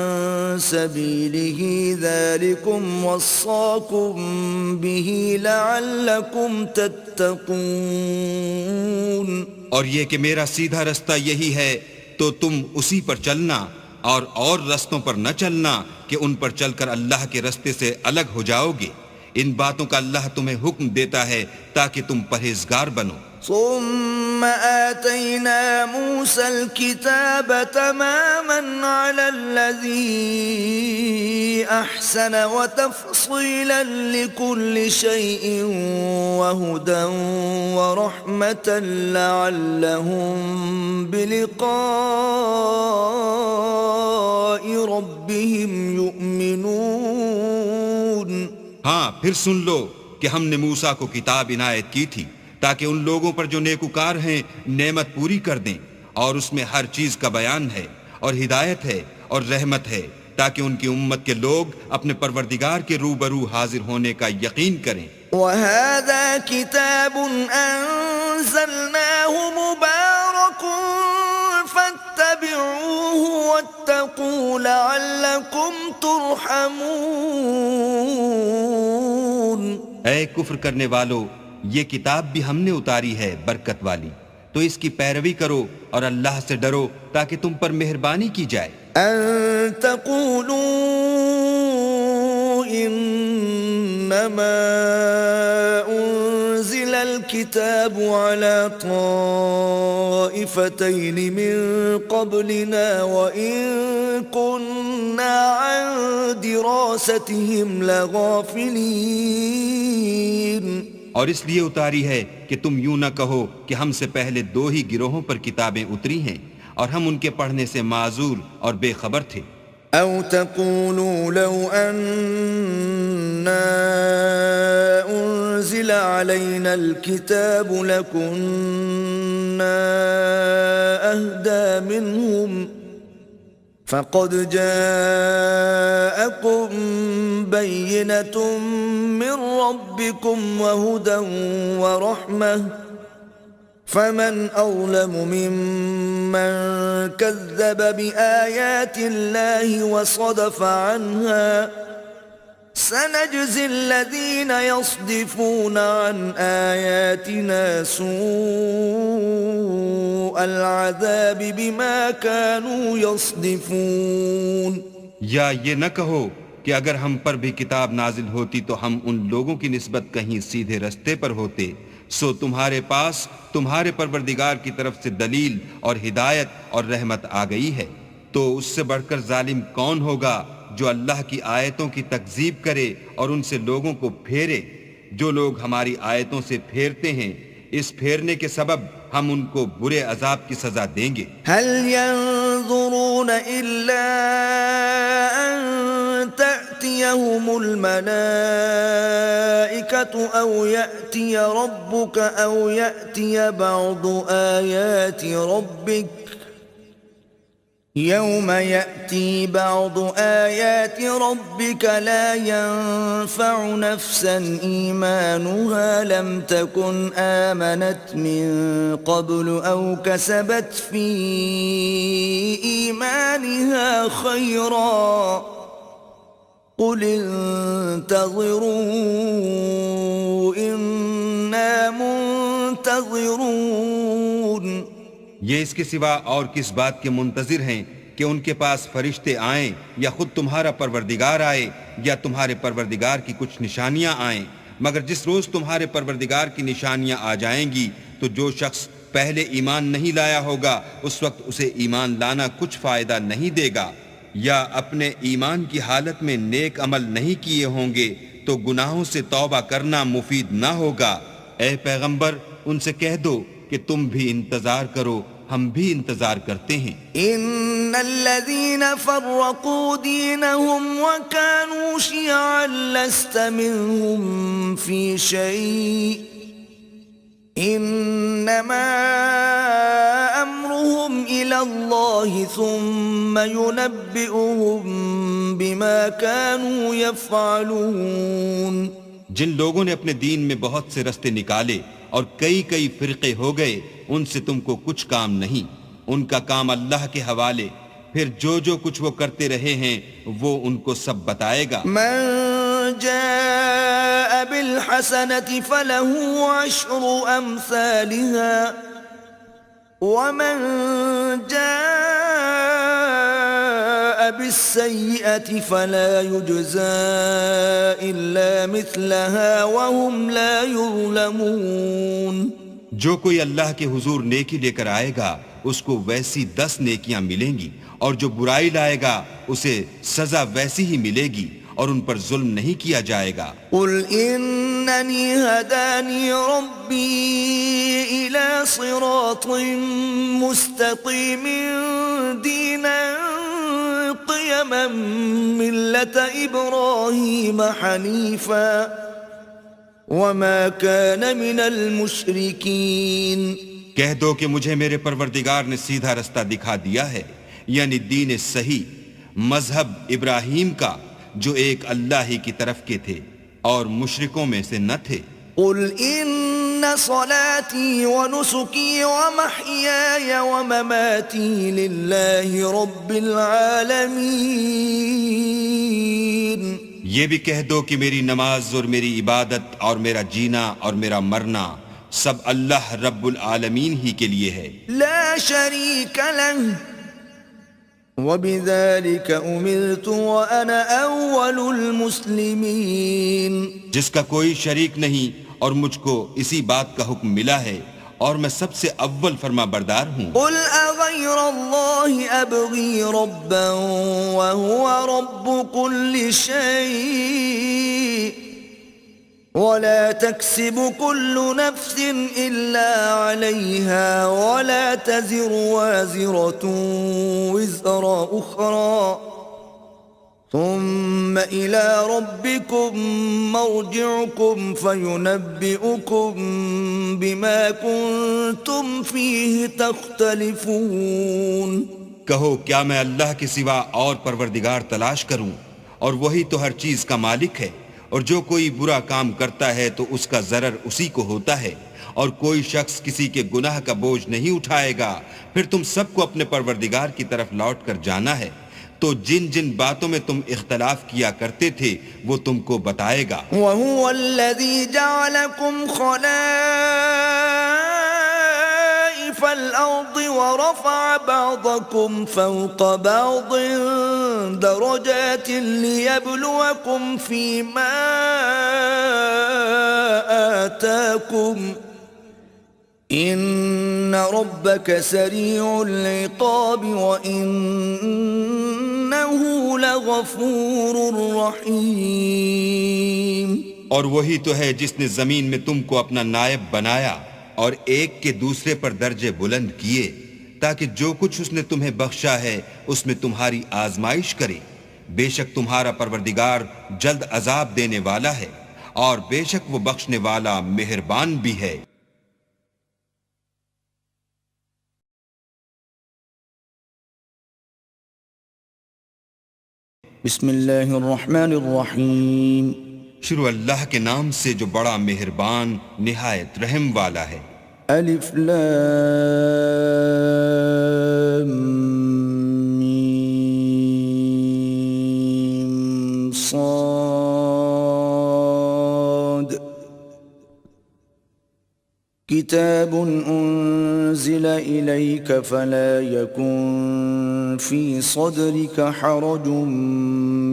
سَبِيلِهِ ذَلِكُمْ وَصَّاكُمْ بِهِ لَعَلَّكُمْ تَتَّقُونَ۔ اور یہ کہ میرا سیدھا رستہ یہی ہے تو تم اسی پر چلنا، اور رستوں پر نہ چلنا کہ ان پر چل کر اللہ کے رستے سے الگ ہو جاؤ گے۔ ان باتوں کا اللہ تمہیں حکم دیتا ہے تاکہ تم پرہیزگار بنو۔ ثم آتينا موسى الكتاب تماما على الذي أحسن وتفصيلا لكل شيء وهدى ورحمة لعلهم بلقاء ربهم يؤمنون۔ ہاں پھر سن لو کہ ہم نے موسیٰ کو کتاب عنایت کی تھی تاکہ ان لوگوں پر جو نیکوکار ہیں نعمت پوری کر دیں، اور اس میں ہر چیز کا بیان ہے اور ہدایت ہے اور رحمت ہے، تاکہ ان کی امت کے لوگ اپنے پروردگار کے روبرو حاضر ہونے کا یقین کریں۔ وَهَذَا كِتَابٌ أَنزَلْنَاهُ مُبَارَكٌ فَاتَّبِعُوهُ وَاتَّقُوا لَعَلَّكُمْ تُرْحَمُونَ۔ اے کفر کرنے والو، یہ کتاب بھی ہم نے اتاری ہے برکت والی، تو اس کی پیروی کرو اور اللہ سے ڈرو تاکہ تم پر مہربانی کی جائے۔ ان تقولوا انما انزل الكتاب على طائفتين من قبلنا وان كنا عن دراستهم لغافلين۔ اور اس لیے اتاری ہے کہ تم یوں نہ کہو کہ ہم سے پہلے دو ہی گروہوں پر کتابیں اتری ہیں اور ہم ان کے پڑھنے سے معذور اور بے خبر تھے۔ او تقولوا لو اننا انزل علينا الكتاب لكنا اهدى منهم فقد جاءكم بينة من ربكم وهدى ورحمة فمن أظلم ممن كذب بآيات الله وصدف عنها سنجزي الذين يصدفون عن آياتنا سوء العذاب بما كانوا يصدفون۔ یا یہ نہ کہو کہ اگر ہم پر بھی کتاب نازل ہوتی تو ہم ان لوگوں کی نسبت کہیں سیدھے رستے پر ہوتے، سو تمہارے پاس تمہارے پروردگار کی طرف سے دلیل اور ہدایت اور رحمت آ گئی ہے، تو اس سے بڑھ کر ظالم کون ہوگا جو اللہ کی آیتوں کی تکذیب کرے اور ان سے لوگوں کو پھیرے؟ جو لوگ ہماری آیتوں سے پھیرتے ہیں، اس پھیرنے کے سبب ہم ان کو برے عذاب کی سزا دیں گے۔ هل ينظرون إلا أن تأتيهم الملائكة أو يأتي ربك أو يأتي بعض آيات ربك يوم يأتي بعض آيات ربك لا ينفع نفسا إيمانها لم تكن آمنت من قبل أو كسبت في إيمانها خيرا قل انتظروا إنا منتظرون۔ یہ اس کے سوا اور کس بات کے منتظر ہیں کہ ان کے پاس فرشتے آئیں یا خود تمہارا پروردگار آئے یا تمہارے پروردگار کی کچھ نشانیاں آئیں، مگر جس روز تمہارے پروردگار کی نشانیاں آ جائیں گی تو جو شخص پہلے ایمان نہیں لایا ہوگا اس وقت اسے ایمان لانا کچھ فائدہ نہیں دے گا، یا اپنے ایمان کی حالت میں نیک عمل نہیں کیے ہوں گے تو گناہوں سے توبہ کرنا مفید نہ ہوگا۔ اے پیغمبر ان سے کہہ دو کہ تم بھی انتظار کرو، ہم بھی انتظار کرتے ہیں۔ ان الذين فرقوا دينهم وكانوا شيعا لست منهم في شيء انما امرهم الى الله ثم ينبئهم بما كانوا يفعلون۔ جن لوگوں نے اپنے دین میں بہت سے رستے نکالے اور کئی کئی فرقے ہو گئے، ان سے تم کو کچھ کام نہیں، ان کا کام اللہ کے حوالے، پھر جو جو کچھ وہ کرتے رہے ہیں وہ ان کو سب بتائے گا۔ من جاء بالحسنة فله عشر أمثالها ومن جاء بالسيئة فلا يجزى إلا مثلها وهم لا يظلمون۔ جو کوئی اللہ کے حضور نیکی لے کر آئے گا اس کو ویسی 10 نیکیاں ملیں گی، اور جو برائی لائے گا اسے سزا ویسی ہی ملے گی اور ان پر ظلم نہیں کیا جائے گا۔ قل اننی ہدانی ربی الى صراط مستقیم دینا قیما ملت ابراہیم حنیفا وما كان من المشرکین۔ کہہ دو کہ مجھے میرے پروردگار نے سیدھا رستہ دکھا دیا ہے، یعنی دین صحیح، مذہب ابراہیم کا جو ایک اللہ ہی کی طرف کے تھے اور مشرکوں میں سے نہ تھے۔ قل ان صلاتي ونسكي ومحياي ومماتي لله رب العالمين۔ یہ بھی کہہ دو کہ میری نماز اور میری عبادت اور میرا جینا اور میرا مرنا سب اللہ رب العالمین ہی کے لیے ہے، لا شريك له وبذلك أمرت وأنا أول المسلمين۔ جس کا کوئی شریک نہیں اور مجھ کو اسی بات کا حکم ملا ہے اور میں سب سے اول فرما بردار ہوں۔ قل أغير الله أبغي ربا وهو رب كل شيء ولا تكسب كل نفس إلا عليها ولا تزر وازرة وزر أخرى ثم إلى ربكم مرجعكم فينبئكم بما كنتم فيه تختلفون۔ کہو کیا میں اللہ کے سوا اور پروردگار تلاش کروں، اور وہی تو ہر چیز کا مالک ہے، اور جو کوئی برا کام کرتا ہے تو اس کا ضرر اسی کو ہوتا ہے، اور کوئی شخص کسی کے گناہ کا بوجھ نہیں اٹھائے گا، پھر تم سب کو اپنے پروردگار کی طرف لوٹ کر جانا ہے، تو جن جن باتوں میں تم اختلاف کیا کرتے تھے وہ تم کو بتائے گا۔ وَهُوَ الَّذِي جَعَلَكُمْ خَلَائِفَ الْأَرْضِ وَرَفَعَ بَعْضَكُمْ فَوْقَ بَعْضٍ درجات ليبلوكم فيما آتاكم إن ربك سريع العقاب وإنه لغفور رحيم. اور وہی تو ہے جس نے زمین میں تم کو اپنا نائب بنایا اور ایک کے دوسرے پر درجے بلند کیے تاکہ جو کچھ اس نے تمہیں بخشا ہے اس میں تمہاری آزمائش کرے. بے شک تمہارا پروردگار جلد عذاب دینے والا ہے اور بے شک وہ بخشنے والا مہربان بھی ہے. بسم اللہ الرحمن الرحیم. شروع اللہ کے نام سے جو بڑا مہربان نہایت رحم والا ہے. الف لام میم صاد کتاب انزل الیک فلا یکن فی صدرک حرج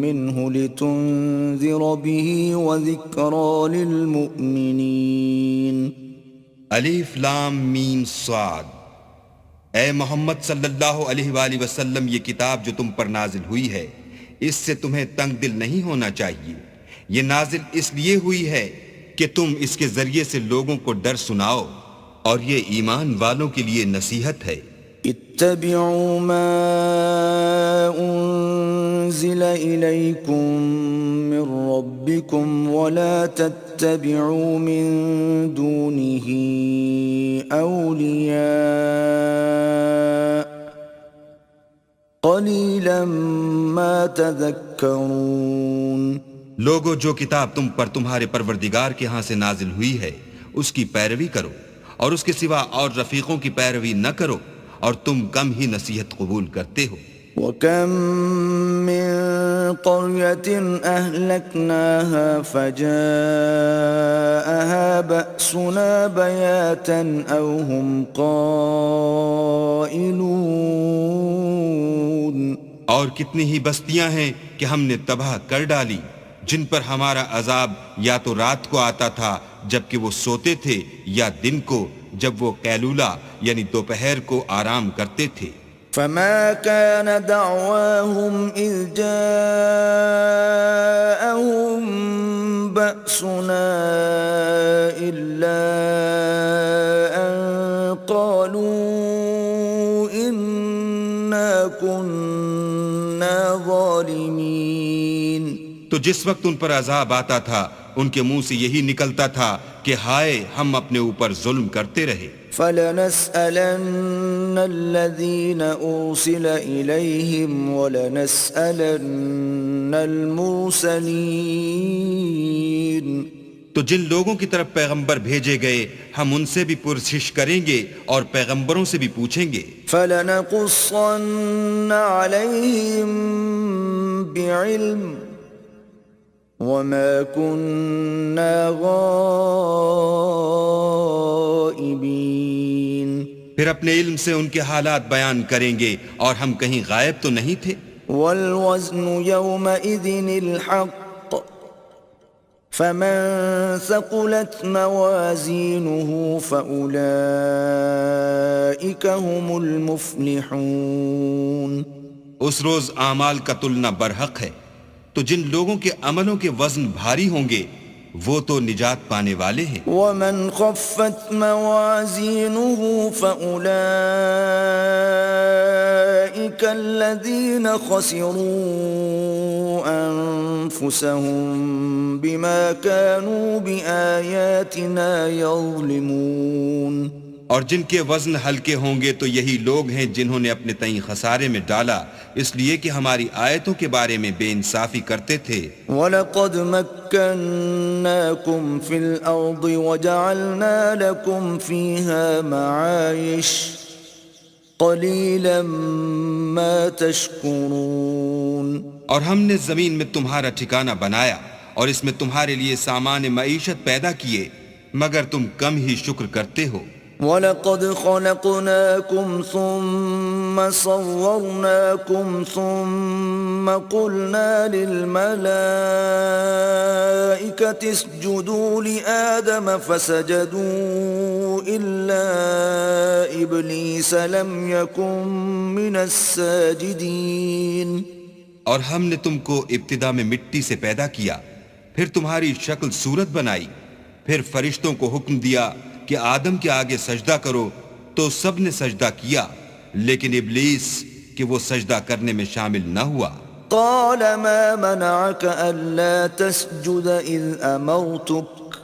منه لتنذر به وذکرى للمؤمنین. الف لام میم صاد. اے محمد صلی اللہ علیہ وآلہ وسلم، یہ کتاب جو تم پر نازل ہوئی ہے اس سے تمہیں تنگ دل نہیں ہونا چاہیے. یہ نازل اس لیے ہوئی ہے کہ تم اس کے ذریعے سے لوگوں کو ڈر سناؤ اور یہ ایمان والوں کے لیے نصیحت ہے. اتبعوا ما انزل الیکم من ربکم ولا تتبعوا من دونه اولیاء قلیلا ما تذکرون. لوگو، جو کتاب تم پر تمہارے پروردگار کے ہاں سے نازل ہوئی ہے اس کی پیروی کرو اور اس کے سوا اور رفیقوں کی پیروی نہ کرو اور تم کم ہی نصیحت قبول کرتے ہو. وَكَم مِّن قَرْيَةٍ أَهْلَكْنَاهَا فَجَاءَهَا بَأْسُنَا بَيَاتًا أَوْ هُمْ قَائِلُونَ. اور کتنی ہی بستیاں ہیں کہ ہم نے تباہ کر ڈالی جن پر ہمارا عذاب یا تو رات کو آتا تھا جبکہ وہ سوتے تھے یا دن کو جب وہ قیلولہ یعنی دوپہر کو آرام کرتے تھے. فما كان دعواهم إذ جاءهم بأسنا إلا أن قالوا إنا كنا ظالمين. تو جس وقت ان پر عذاب آتا تھا ان کے منہ سے یہی نکلتا تھا کہ ہائے ہم اپنے اوپر ظلم کرتے رہے. فَلَنَسْأَلَنَّ الَّذِينَ أُرْسِلَ إِلَيْهِمْ وَلَنَسْأَلَنَّ الْمُرْسَلِينَ. تو جن لوگوں کی طرف پیغمبر بھیجے گئے ہم ان سے بھی پرسش کریں گے اور پیغمبروں سے بھی پوچھیں گے. فَلَنَقُصَّنَّ عَلَيْهِمْ بِعِلْمٍ وَمَا كُنَّا غَائِبِينَ. پھر اپنے علم سے ان کے حالات بیان کریں گے اور ہم کہیں غائب تو نہیں تھے. وَالْوَزْنُ يَوْمَئِذٍ الْحَقُّ فَمَنْ ثَقُلَتْ مَوَازِينُهُ فَأُولَئِكَ هُمُ الْمُفْلِحُونَ. اس روز اعمال کا تلنا برحق ہے، تو جن لوگوں کے عملوں کے وزن بھاری ہوں گے وہ تو نجات پانے والے ہیں. وَمَنْ خَفَّتْ مَوَازِينُهُ فَأُولَئِكَ الَّذِينَ خَسِرُوا أَنفُسَهُمْ بِمَا كَانُوا بِآيَاتِنَا يَظْلِمُونَ. اور جن کے وزن ہلکے ہوں گے تو یہی لوگ ہیں جنہوں نے اپنے تئیں خسارے میں ڈالا اس لیے کہ ہماری آیتوں کے بارے میں بے انصافی کرتے تھے. وَلَقَدْ مَكَّنَّاكُمْ فِي الْأَرْضِ وَجَعَلْنَا لَكُمْ فِيهَا مَعَايِشَ قَلِيلًا مَا تَشْكُرُونَ. اور ہم نے زمین میں تمہارا ٹھکانہ بنایا اور اس میں تمہارے لیے سامان معیشت پیدا کیے مگر تم کم ہی شکر کرتے ہو. وَلَقَدْ خَلَقْنَاكُمْ ثُمَّ صَوَّرْنَاكُمْ ثُمَّ قُلْنَا لِلْمَلَائِكَةِ اسْجُدُوا لِآدَمَ فَسَجَدُوا إِلَّا إِبْلِيسَ لَمْ يَكُنْ مِنَ السَّاجِدِينَ۔ اور ہم نے تم کو ابتدا میں مٹی سے پیدا کیا، پھر تمہاری شکل صورت بنائی، پھر فرشتوں کو حکم دیا کہ آدم کے آگے سجدہ کرو تو سب نے سجدہ کیا، لیکن ابلیس کہ وہ سجدہ کرنے میں شامل نہ ہوا۔ قال ما منعك ألا تسجد إذ أمرتك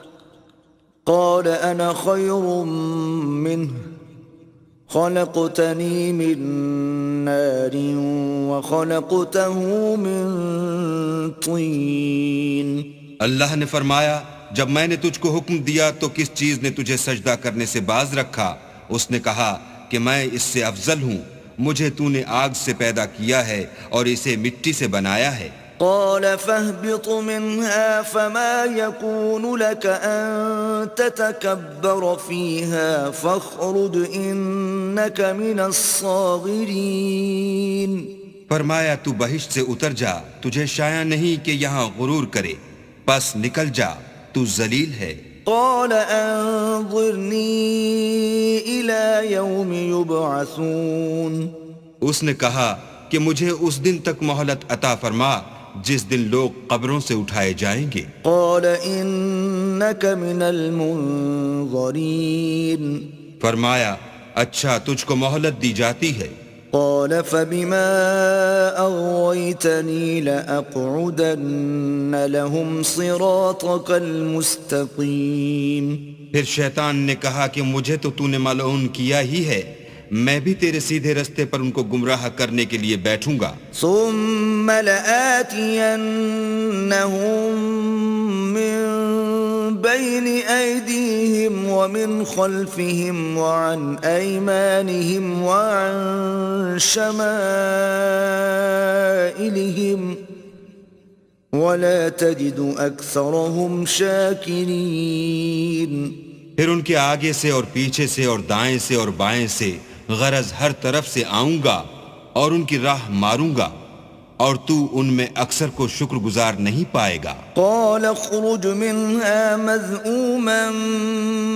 قال أنا خير منه خلقتني من نار وخلقته من طين۔ اللہ نے فرمایا جب میں نے تجھ کو حکم دیا تو کس چیز نے تجھے سجدہ کرنے سے باز رکھا؟ اس نے کہا کہ میں اس سے افضل ہوں، مجھے تو نے آگ سے پیدا کیا ہے اور اسے مٹی سے بنایا ہے۔ قال فاهبط منها فما يكون لك أن تتكبر فيها فاخرج إنك من الصاغرين۔ فرمایا تو بہشت سے اتر جا، تجھے شایع نہیں کہ یہاں غرور کرے، پس نکل جا، تو ذلیل ہے۔ قال انظرني إلى يوم يبعثون۔ اس نے کہا کہ مجھے اس دن تک مہلت عطا فرما جس دن لوگ قبروں سے اٹھائے جائیں گے۔ قال إنك من المنظرين۔ فرمایا اچھا تجھ کو مہلت دی جاتی ہے۔ قال فبما أغويتني لأقعدن لهم صراطك المستقيم۔ پھر شیطان نے کہا کہ مجھے تو نے ملعون کیا ہی ہے، میں بھی تیرے سیدھے رستے پر ان کو گمراہ کرنے کے لیے بیٹھوں گا۔ ثم لآتينهم من بين أيديهم ومن خلفهم وعن أيمانهم وعن شمائلهم ولا تجد أكثرهم شاكرين۔ پھر ان کے آگے سے اور پیچھے سے اور دائیں سے اور بائیں سے، غرض ہر طرف سے آؤں گا اور ان کی راہ ماروں گا، اور تو ان میں اکثر کو شکر گزار نہیں پائے گا۔ قال اخرج منها مذءوما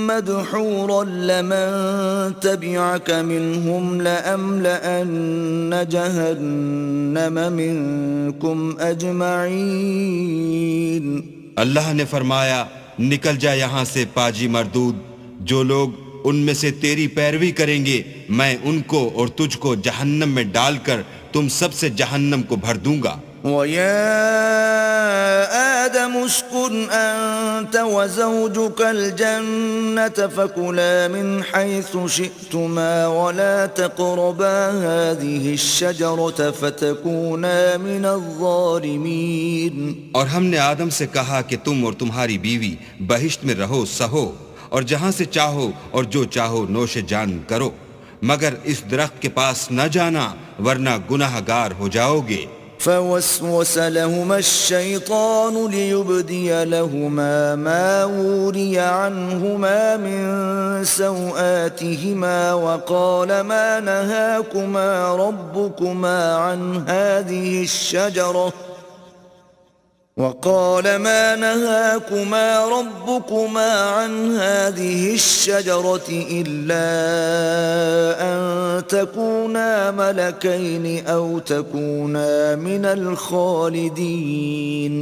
مدحورا لمن تبعك منهم لأملأن جهنم منكم أجمعين۔ اللہ نے فرمایا نکل جا یہاں سے پاجی مردود، جو لوگ ان میں سے تیری پیروی کریں گے میں ان کو اور تجھ کو جہنم میں ڈال کر تم سب سے جہنم کو بھر دوں گا۔ وَيَا آدَمُ اسْكُنْ أَنْتَ وَزَوْجُكَ الْجَنَّةَ فَكُلَا مِنْ حَيْثُ شِئْتُمَا وَلَا تَقْرَبَا هَذِهِ الشَّجَرَةَ فَتَكُونَا مِنَ الظَّالِمِينَ۔ اور ہم نے آدم سے کہا کہ تم اور تمہاری بیوی بہشت میں رہو سہو، اور جہاں سے چاہو اور جو چاہو نوش جان کرو، مگر اس درخت کے پاس نہ جانا ورنہ گناہ گار ہو جاؤ گے۔ فوسوس لهما الشيطان ليبدي لهما ما وري عنهما من سوآتهما وقال ما نهاكما ربكما عن هذه الشجرة إلا أن تكونا ملكين أو تكونا من الخالدين۔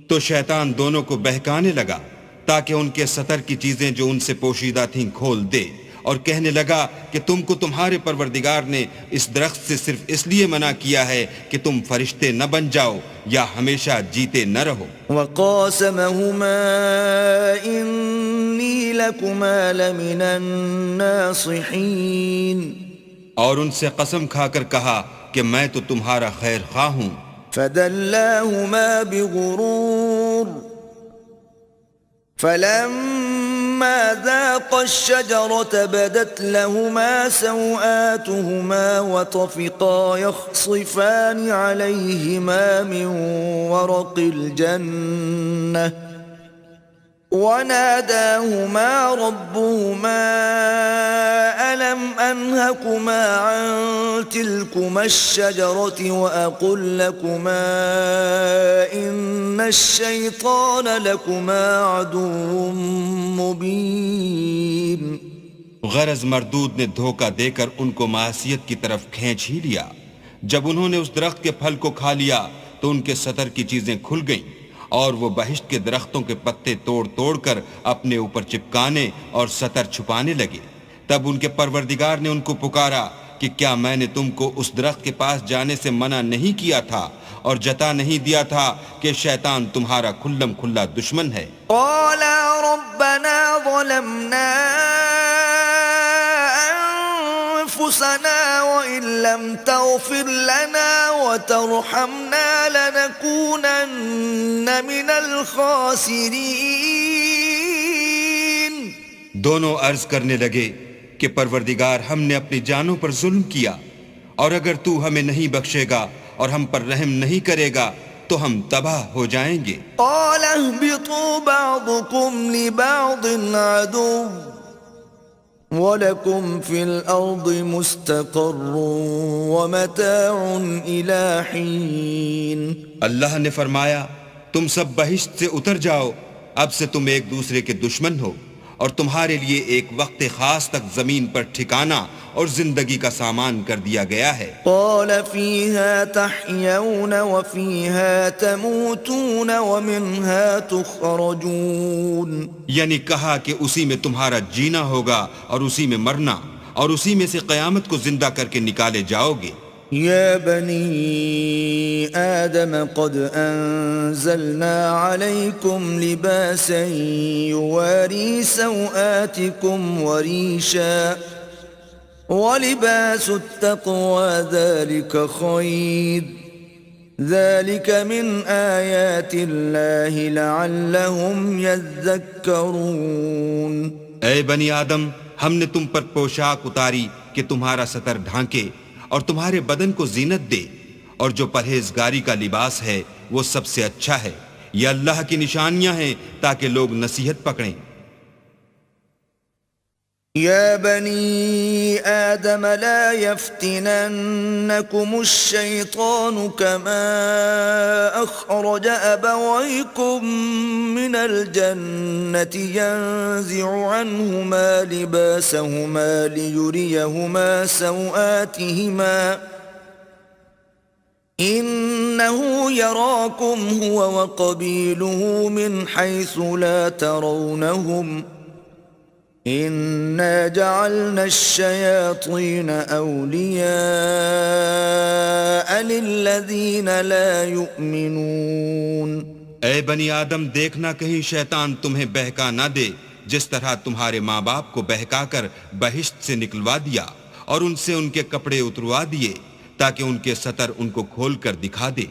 تو شیطان دونوں کو بہکانے لگا تاکہ ان کے سطر کی چیزیں جو ان سے پوشیدہ تھیں کھول دے، اور کہنے لگا کہ تم کو تمہارے پروردگار نے اس درخت سے صرف اس لیے منع کیا ہے کہ تم فرشتے نہ بن جاؤ یا ہمیشہ جیتے نہ رہو۔ وقاسمهما إني لكما لمن الناصحين۔ اور ان سے قسم کھا کر کہا کہ میں تو تمہارا خیر خواہ ہوں۔ فدلاهما بغرور فلما ذاقا الشجرة بدت لهما سوآتهما وطفقا يخصفان عليهما من ورق الجنة وناداهما ربهما أنهاكما عن تلكما الشجرة وأقل لكما إن الشيطان لكما عدو مبين. غرض مردود نے دھوکہ دے کر ان کو معصیت کی طرف کھینچ ہی لیا. جب انہوں نے اس درخت کے پھل کو کھا لیا تو ان کے سطر کی چیزیں کھل گئیں اور وہ بہشت کے درختوں کے پتے توڑ توڑ کر اپنے اوپر چپکانے اور سطر چھپانے لگے. تب ان کے پروردگار نے ان کو پکارا کہ کیا میں نے تم کو اس درخت کے پاس جانے سے منع نہیں کیا تھا اور جتا نہیں دیا تھا کہ شیطان تمہارا کھلم کھلا دشمن ہے؟ قالا ربنا ظلمنا أنفسنا وإن لم تغفر لنا وترحمنا لنكونن من الخاسرين. دونوں عرض کرنے لگے کہ پروردگار ہم نے اپنی جانوں پر ظلم کیا اور اگر تو ہمیں نہیں بخشے گا اور ہم پر رحم نہیں کرے گا تو ہم تباہ ہو جائیں گے. قال اهبطوا بعضكم لبعض عدو وَلَكُمْ فِي الْأَرْضِ مُسْتَقَرٌّ وَمَتَاعٌ إِلَىٰ حِينٍ. اللہ نے فرمایا تم سب بہشت سے اتر جاؤ، اب سے تم ایک دوسرے کے دشمن ہو اور تمہارے لیے ایک وقت خاص تک زمین پر ٹھکانہ اور زندگی کا سامان کر دیا گیا ہے. قال فيها تحيون وفيها تموتون ومنها تخرجون. یعنی کہا کہ اسی میں تمہارا جینا ہوگا اور اسی میں مرنا اور اسی میں سے قیامت کو زندہ کر کے نکالے جاؤ گے. يا بني آدم قد أنزلنا عليكم لباسا يواري سوآتكم وريشا ولباس التقوى ذلك خير ذلك من آيات الله لعلهم يذكرون. اے بنی آدم، ہم نے تم پر پوشاک اتاری کہ تمہارا سطر ڈھانکے اور تمہارے بدن کو زینت دے، اور جو پرہیزگاری کا لباس ہے وہ سب سے اچھا ہے. یہ اللہ کی نشانیاں ہیں تاکہ لوگ نصیحت پکڑیں. يا بني آدم لا يفتننكم الشيطان كما أخرج أبويكم من الجنة ينزع عنهما لباسهما ليريهما سوآتهما إنه يراكم هو وقبيله من حيث لا ترونهم إِنَّا جَعَلْنَا الشَّيَاطِينَ أَوْلِيَاءَ لِلَّذِينَ لَا يُؤْمِنُونَ. اے بنی آدم، دیکھنا کہیں شیطان تمہیں بہکا نہ دے جس طرح تمہارے ماں باپ کو بہکا کر بہشت سے نکلوا دیا اور ان سے ان کے کپڑے اتروا دیے تاکہ ان کے سطر ان کو کھول کر دکھا دے.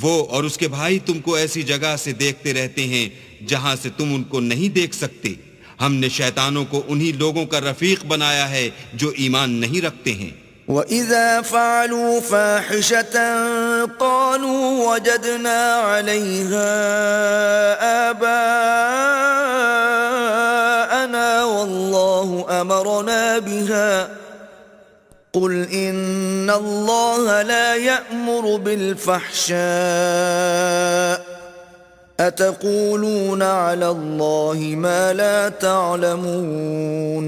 وہ اور اس کے بھائی تم کو ایسی جگہ سے دیکھتے رہتے ہیں جہاں سے تم ان کو نہیں دیکھ سکتے. ہم نے شیطانوں کو انہی لوگوں کا رفیق بنایا ہے جو ایمان نہیں رکھتے ہیں. وَإِذَا فَعَلُوا فَاحِشَةً قَالُوا وَجَدْنَا عَلَيْهَا آبَاءَنَا وَاللَّهُ أَمَرَنَا بِهَا قُلْ إِنَّ اللَّهَ لَا يَأْمُرُ بِالْفَحْشَاءِ أَتَقُولُونَ عَلَى اللَّهِ مَا لَا تَعْلَمُونَ.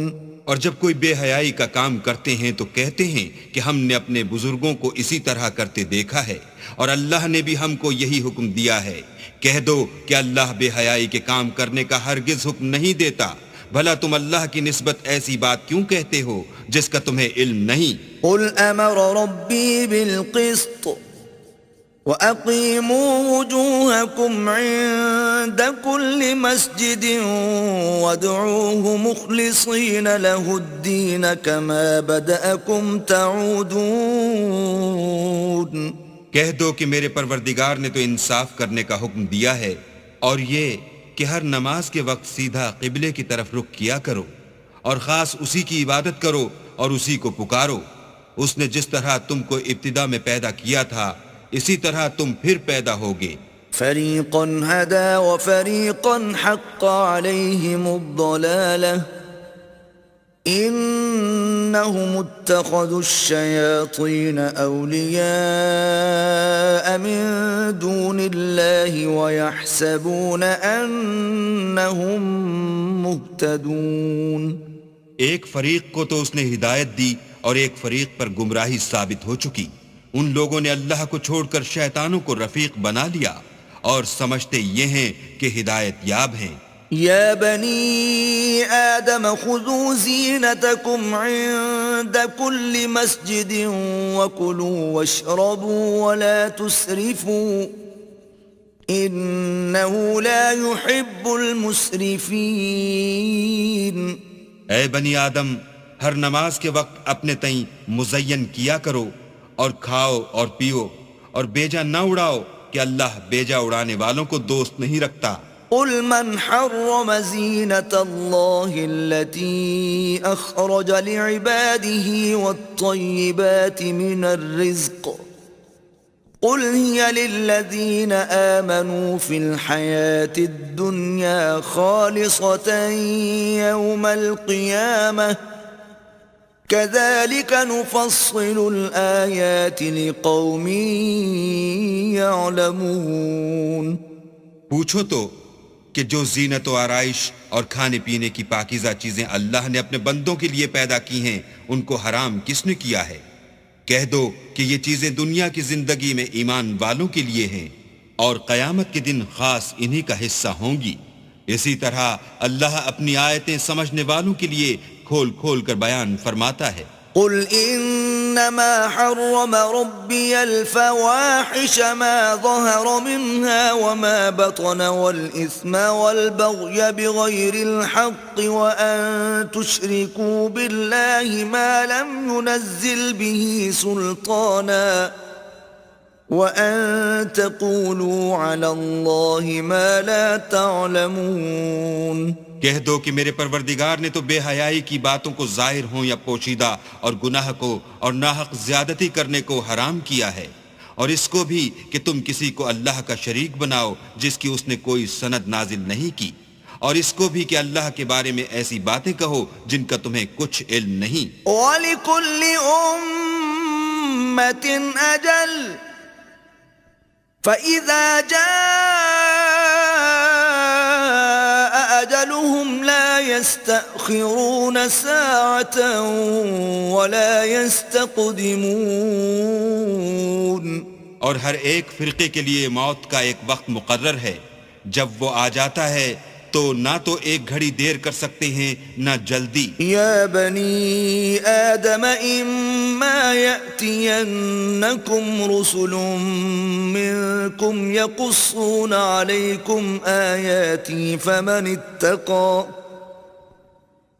اور جب کوئی بے حیائی کا کام کرتے ہیں تو کہتے ہیں کہ ہم نے اپنے بزرگوں کو اسی طرح کرتے دیکھا ہے اور اللہ نے بھی ہم کو یہی حکم دیا ہے. کہہ دو کہ اللہ بے حیائی کے کام کرنے کا ہرگز حکم نہیں دیتا. بھلا تم اللہ کی نسبت ایسی بات کیوں کہتے ہو جس کا تمہیں علم نہیں؟ قُلْ أَمَرَ رَبِّي بِالْقِسْطِ وَأَقِيمُوا وُجُوهَكُمْ عِندَ كُلِّ مَسْجِدٍ وَادْعُوهُ مُخْلِصِينَ لَهُ الدِّينَ كَمَا بَدَأَكُمْ تَعُودُونَ. کہہ دو کہ میرے پروردگار نے تو انصاف کرنے کا حکم دیا ہے اور یہ کہ ہر نماز کے وقت سیدھا قبلے کی طرف رخ کیا کرو اور خاص اسی کی عبادت کرو اور اسی کو پکارو. اس نے جس طرح تم کو ابتدا میں پیدا کیا تھا اسی طرح تم پھر پیدا ہوگے. فَرِيقًا هَدَى وَفَرِيقًا حَقَّ عَلَيْهِمُ الضَّلَالَةُ إِنَّ إنهم اتخذوا الشياطين أولياء من دون الله ويحسبون أنهم مهتدون. ایک فریق کو تو اس نے ہدایت دی اور ایک فریق پر گمراہی ثابت ہو چکی. ان لوگوں نے اللہ کو چھوڑ کر شیطانوں کو رفیق بنا لیا اور سمجھتے یہ ہیں کہ ہدایت یاب ہیں. يا بني آدم خذوا زينتكم عند كل مسجد وكلوا واشربوا ولا تسرفوا إنه لا يحب المسرفين. اے بنی آدم، ہر نماز کے وقت اپنے تئیں مزین کیا کرو اور کھاؤ اور پیو اور بیجا نہ اڑاؤ کہ اللہ بیجا اڑانے والوں کو دوست نہیں رکھتا. قل من حرم زينة الله التي أخرج لعباده والطيبات من الرزق قل هي للذين آمنوا في الحياة الدنيا خالصة يوم القيامة كذلك نفصل الآيات لقوم يعلمون. پوچھو تو کہ جو زینت و آرائش اور کھانے پینے کی پاکیزہ چیزیں اللہ نے اپنے بندوں کے لیے پیدا کی ہیں ان کو حرام کس نے کیا ہے؟ کہہ دو کہ یہ چیزیں دنیا کی زندگی میں ایمان والوں کے لیے ہیں اور قیامت کے دن خاص انہی کا حصہ ہوں گی. اسی طرح اللہ اپنی آیتیں سمجھنے والوں کے لیے کھول کھول کر بیان فرماتا ہے. قل إنما حرم ربي الفواحش ما ظهر منها وما بطن والإثم والبغي بغير الحق وأن تشركوا بالله ما لم ينزل به سلطانا وأن تقولوا على الله ما لا تعلمون. کہہ دو کہ میرے پروردگار نے تو بے حیائی کی باتوں کو ظاہر ہوں یا پوشیدہ اور گناہ کو اور ناحق زیادتی کرنے کو حرام کیا ہے، اور اس کو بھی کہ تم کسی کو اللہ کا شریک بناؤ جس کی اس نے کوئی سند نازل نہیں کی، اور اس کو بھی کہ اللہ کے بارے میں ایسی باتیں کہو جن کا تمہیں کچھ علم نہیں. وَلِكُلِّ أُمَّةٍ أَجَلٌ فَإِذَا جَاءَ أَجَلُهُمْ لَا يَسْتَأْخِرُونَ سَاعَةً وَلَا يَسْتَقْدِمُونَ. اور ہر ایک فرقے کے لیے موت کا ایک وقت مقرر ہے، جب وہ آ جاتا ہے تو نہ تو ایک گھڑی دیر کر سکتے ہیں نہ جلدی. يا بني آدم إما يأتينكم رسل منكم يقصون عليكم آياتي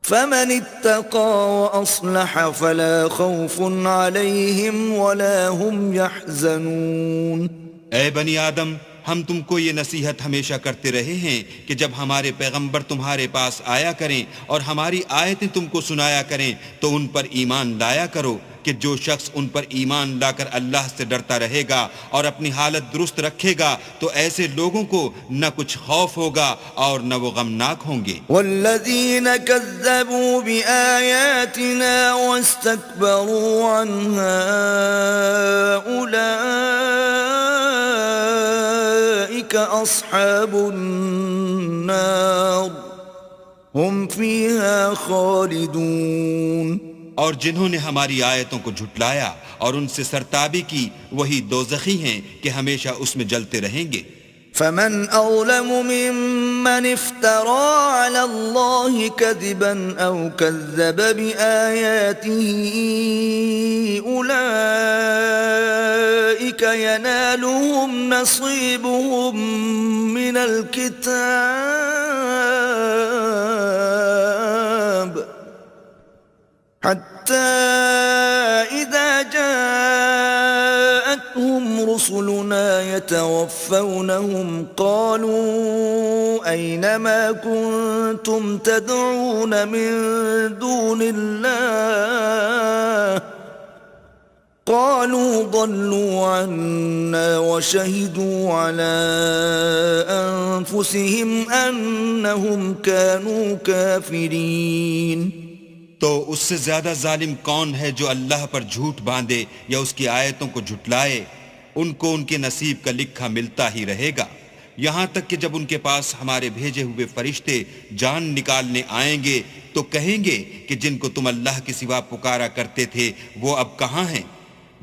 فمن اتقى وأصلح فلا خوف عليهم ولا هم يحزنون. اے بنی آدم، ہم تم کو یہ نصیحت ہمیشہ کرتے رہے ہیں کہ جب ہمارے پیغمبر تمہارے پاس آیا کریں اور ہماری آیتیں تم کو سنایا کریں تو ان پر ایمان لایا کرو کہ جو شخص ان پر ایمان لا کر اللہ سے ڈرتا رہے گا اور اپنی حالت درست رکھے گا تو ایسے لوگوں کو نہ کچھ خوف ہوگا اور نہ وہ غمناک ہوں گے. والذین کذبوا بآیاتنا واستکبروا عنها أولئک اصحاب النار هم فیها خالدون. اور جنہوں نے ہماری آیتوں کو جھٹلایا اور ان سے سرتابی کی وہی دوزخی ہیں کہ ہمیشہ اس میں جلتے رہیں گے. فمن أظلم ممن افترى على الله كذبا أو كذب بآياته أولئك ينالهم نصيبهم من الكتاب حتى إذا جاءتهم رسلنا يتوفونهم قالوا أين ما كنتم تدعون من دون الله قالوا ضلوا عنا وشهدوا على أنفسهم أنهم كانوا كافرين. تو اس سے زیادہ ظالم کون ہے جو اللہ پر جھوٹ باندھے یا اس کی آیتوں کو جھٹلائے؟ ان کو ان کے نصیب کا لکھا ملتا ہی رہے گا، یہاں تک کہ جب ان کے پاس ہمارے بھیجے ہوئے فرشتے جان نکالنے آئیں گے تو کہیں گے کہ جن کو تم اللہ کے سوا پکارا کرتے تھے وہ اب کہاں ہیں؟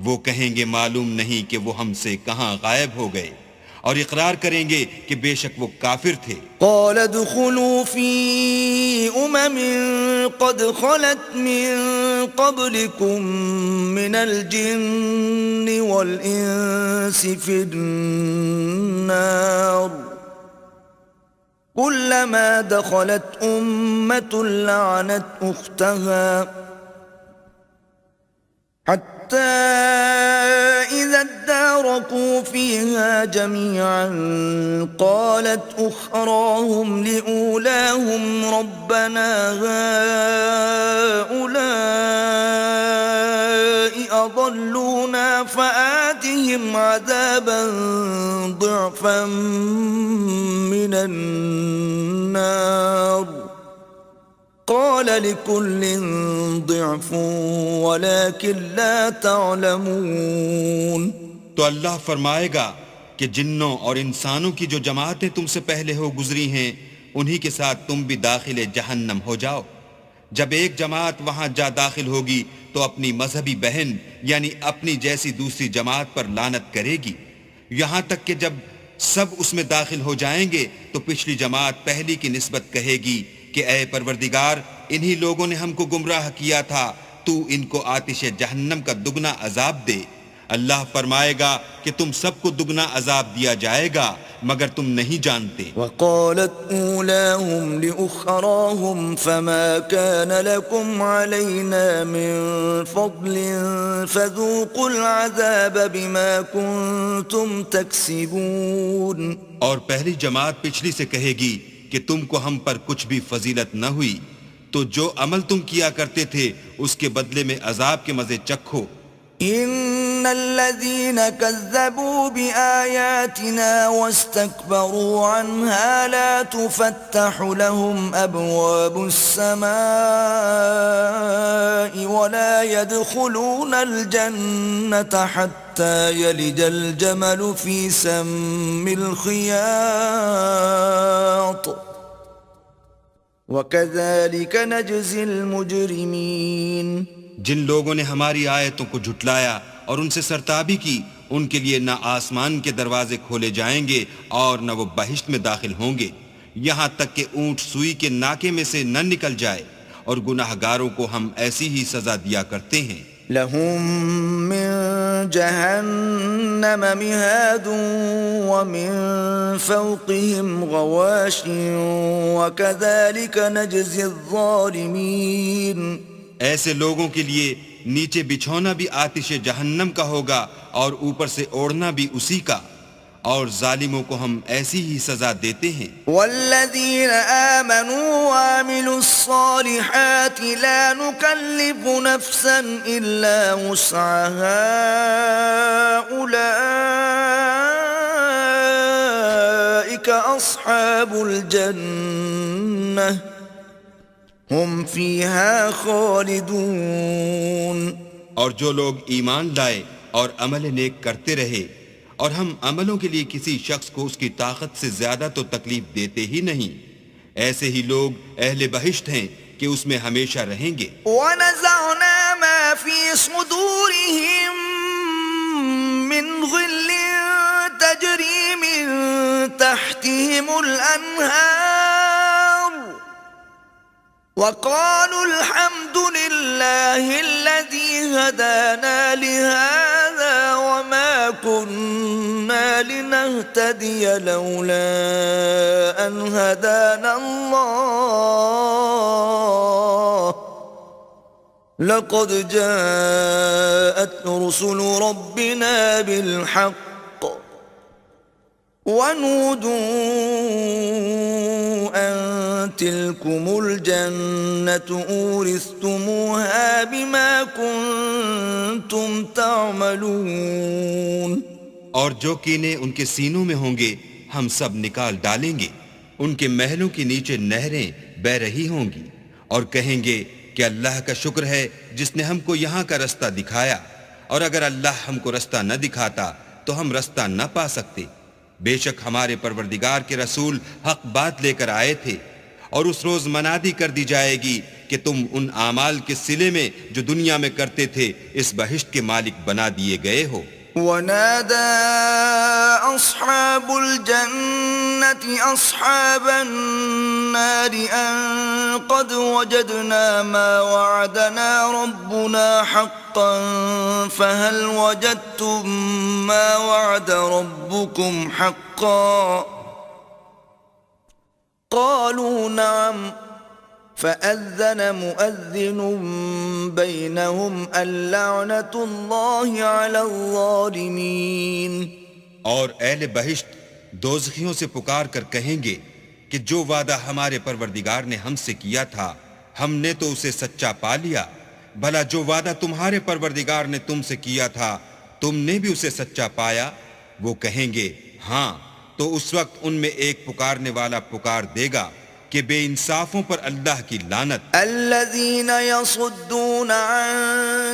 وہ کہیں گے معلوم نہیں کہ وہ ہم سے کہاں غائب ہو گئے، اور اقرار کریں گے کہ بے شک وہ کافر تھے۔ قال ادخلوا في قد خلت من قبلكم من الجن والإنس في النار كلما دخلت أمة لعنت أختها حتى إذا اداركوا فيها جميعا قالت أخراهم لأولاهم ربنا هؤلاء أضلونا فآتهم عذابا ضعفا من النار قال لكل ضعف ولكن لا تعلمون۔ تو اللہ فرمائے گا کہ جنوں اور انسانوں کی جو جماعتیں تم سے پہلے ہو گزری ہیں انہی کے ساتھ تم بھی داخل جہنم ہو جاؤ۔ جب ایک جماعت وہاں جا داخل ہوگی تو اپنی مذہبی بہن یعنی اپنی جیسی دوسری جماعت پر لعنت کرے گی، یہاں تک کہ جب سب اس میں داخل ہو جائیں گے تو پچھلی جماعت پہلی کی نسبت کہے گی کہ اے پروردگار، انہی لوگوں نے ہم کو گمراہ کیا تھا، تو ان کو آتش جہنم کا دگنا عذاب دے۔ اللہ فرمائے گا کہ تم سب کو دگنا عذاب دیا جائے گا مگر تم نہیں جانتے۔ وقالت اولاهم لأخراهم فما كان لكم علينا من فضل فذوقوا العذاب بما كنتم تكسبون۔ اور پہلی جماعت پچھلی سے کہے گی کہ تم کو ہم پر کچھ بھی فضیلت نہ ہوئی، تو جو عمل تم کیا کرتے تھے اس کے بدلے میں عذاب کے مزے چکھو۔ ان الذين كذبوا بآياتنا واستكبروا عنها لا تفتح لهم ابواب السماء ولا يدخلون الجنة حتى يلج الجمل في سم الخياط وكذلك نجزي المجرمين۔ جن لوگوں نے ہماری آیتوں کو جھٹلایا اور ان سے سرتابی کی، ان کے لیے نہ آسمان کے دروازے کھولے جائیں گے اور نہ وہ بہشت میں داخل ہوں گے یہاں تک کہ اونٹ سوئی کے ناکے میں سے نہ نکل جائے، اور گناہگاروں کو ہم ایسی ہی سزا دیا کرتے ہیں۔ لهم من جهنم مهاد ومن فوقهم غواش وكذلك نجزي الظالمين۔ ایسے لوگوں کے لیے نیچے بچھونا بھی آتش جہنم کا ہوگا اور اوپر سے اوڑھنا بھی اسی کا، اور ظالموں کو ہم ایسی ہی سزا دیتے ہیں۔ والذین آمنوا وعملوا الصالحات لا نکلف نفسا الا وسعها اولئک اصحاب الجنہ ہم فیہا خالدون۔ اور جو لوگ ایمان لائے اور عمل نیک کرتے رہے، اور ہم عملوں کے لیے کسی شخص کو اس کی طاقت سے زیادہ تو تکلیف دیتے ہی نہیں، ایسے ہی لوگ اہل بہشت ہیں کہ اس میں ہمیشہ رہیں گے۔ وَنَزَعْنَا مَا فِي صُدُورِهِم مِّن غِلٍّ تَجْرِي مِن تَحْتِهِمُ الْأَنْهَارُ وَقَالُوا الْحَمْدُ لِلَّهِ الَّذِي هَدَانَا لِهَذَا وَمَا كُنَّا لِنَهْتَدِيَ لَوْلَا أَنْ هَدَانَا اللَّهُ لَقَدْ جَاءَتْ رُسُلُ رَبِّنَا بِالْحَقِّ وَنُودُوا أَن تِلْكُمُ الْجَنَّةُ أُورِثْتُمُوهَا بِمَا كُنتُمْ تَعْمَلُونَ۔ اور جو کینے ان کے سینوں میں ہوں گے ہم سب نکال ڈالیں گے، ان کے محلوں کے نیچے نہریں بہ رہی ہوں گی، اور کہیں گے کہ اللہ کا شکر ہے جس نے ہم کو یہاں کا رستہ دکھایا، اور اگر اللہ ہم کو رستہ نہ دکھاتا تو ہم رستہ نہ پا سکتے۔ بے شک ہمارے پروردگار کے رسول حق بات لے کر آئے تھے، اور اس روز منادی کر دی جائے گی کہ تم ان اعمال کے صلے میں جو دنیا میں کرتے تھے اس بہشت کے مالک بنا دیے گئے ہو۔ ونادى أصحاب الجنة أصحاب النار أن قد وجدنا ما وعدنا ربنا حقا فهل وجدتم ما وعد ربكم حقا قالوا نعم فأذن مؤذن بينهم اللعنة الله على الظالمين۔ اور اہل بہشت دوزخیوں سے پکار کر کہیں گے کہ جو وعدہ ہمارے پروردگار نے ہم سے کیا تھا ہم نے تو اسے سچا پا لیا، بھلا جو وعدہ تمہارے پروردگار نے تم سے کیا تھا تم نے بھی اسے سچا پایا؟ وہ کہیں گے ہاں، تو اس وقت ان میں ایک پکارنے والا پکار دے گا کہ بے انصافوں پر اللہ کی لعنت۔ الذين يصدون عن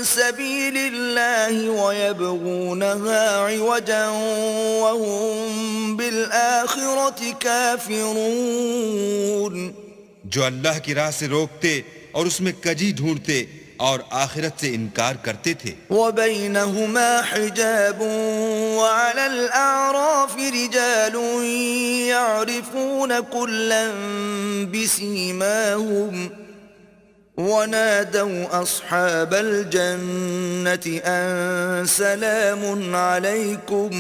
سبيل الله ويبغونها عوجا وهم بالآخرة كافرون، جو اللہ کی راہ سے روکتے اور اس میں کجی ڈھونڈتے اور آخرت سے انکار کرتے تھے۔ وبينهما حجاب وعلى الأعراف رجال يعرفون كلا بسيماهم ونادوا أصحاب الجنة أن سلام عليكم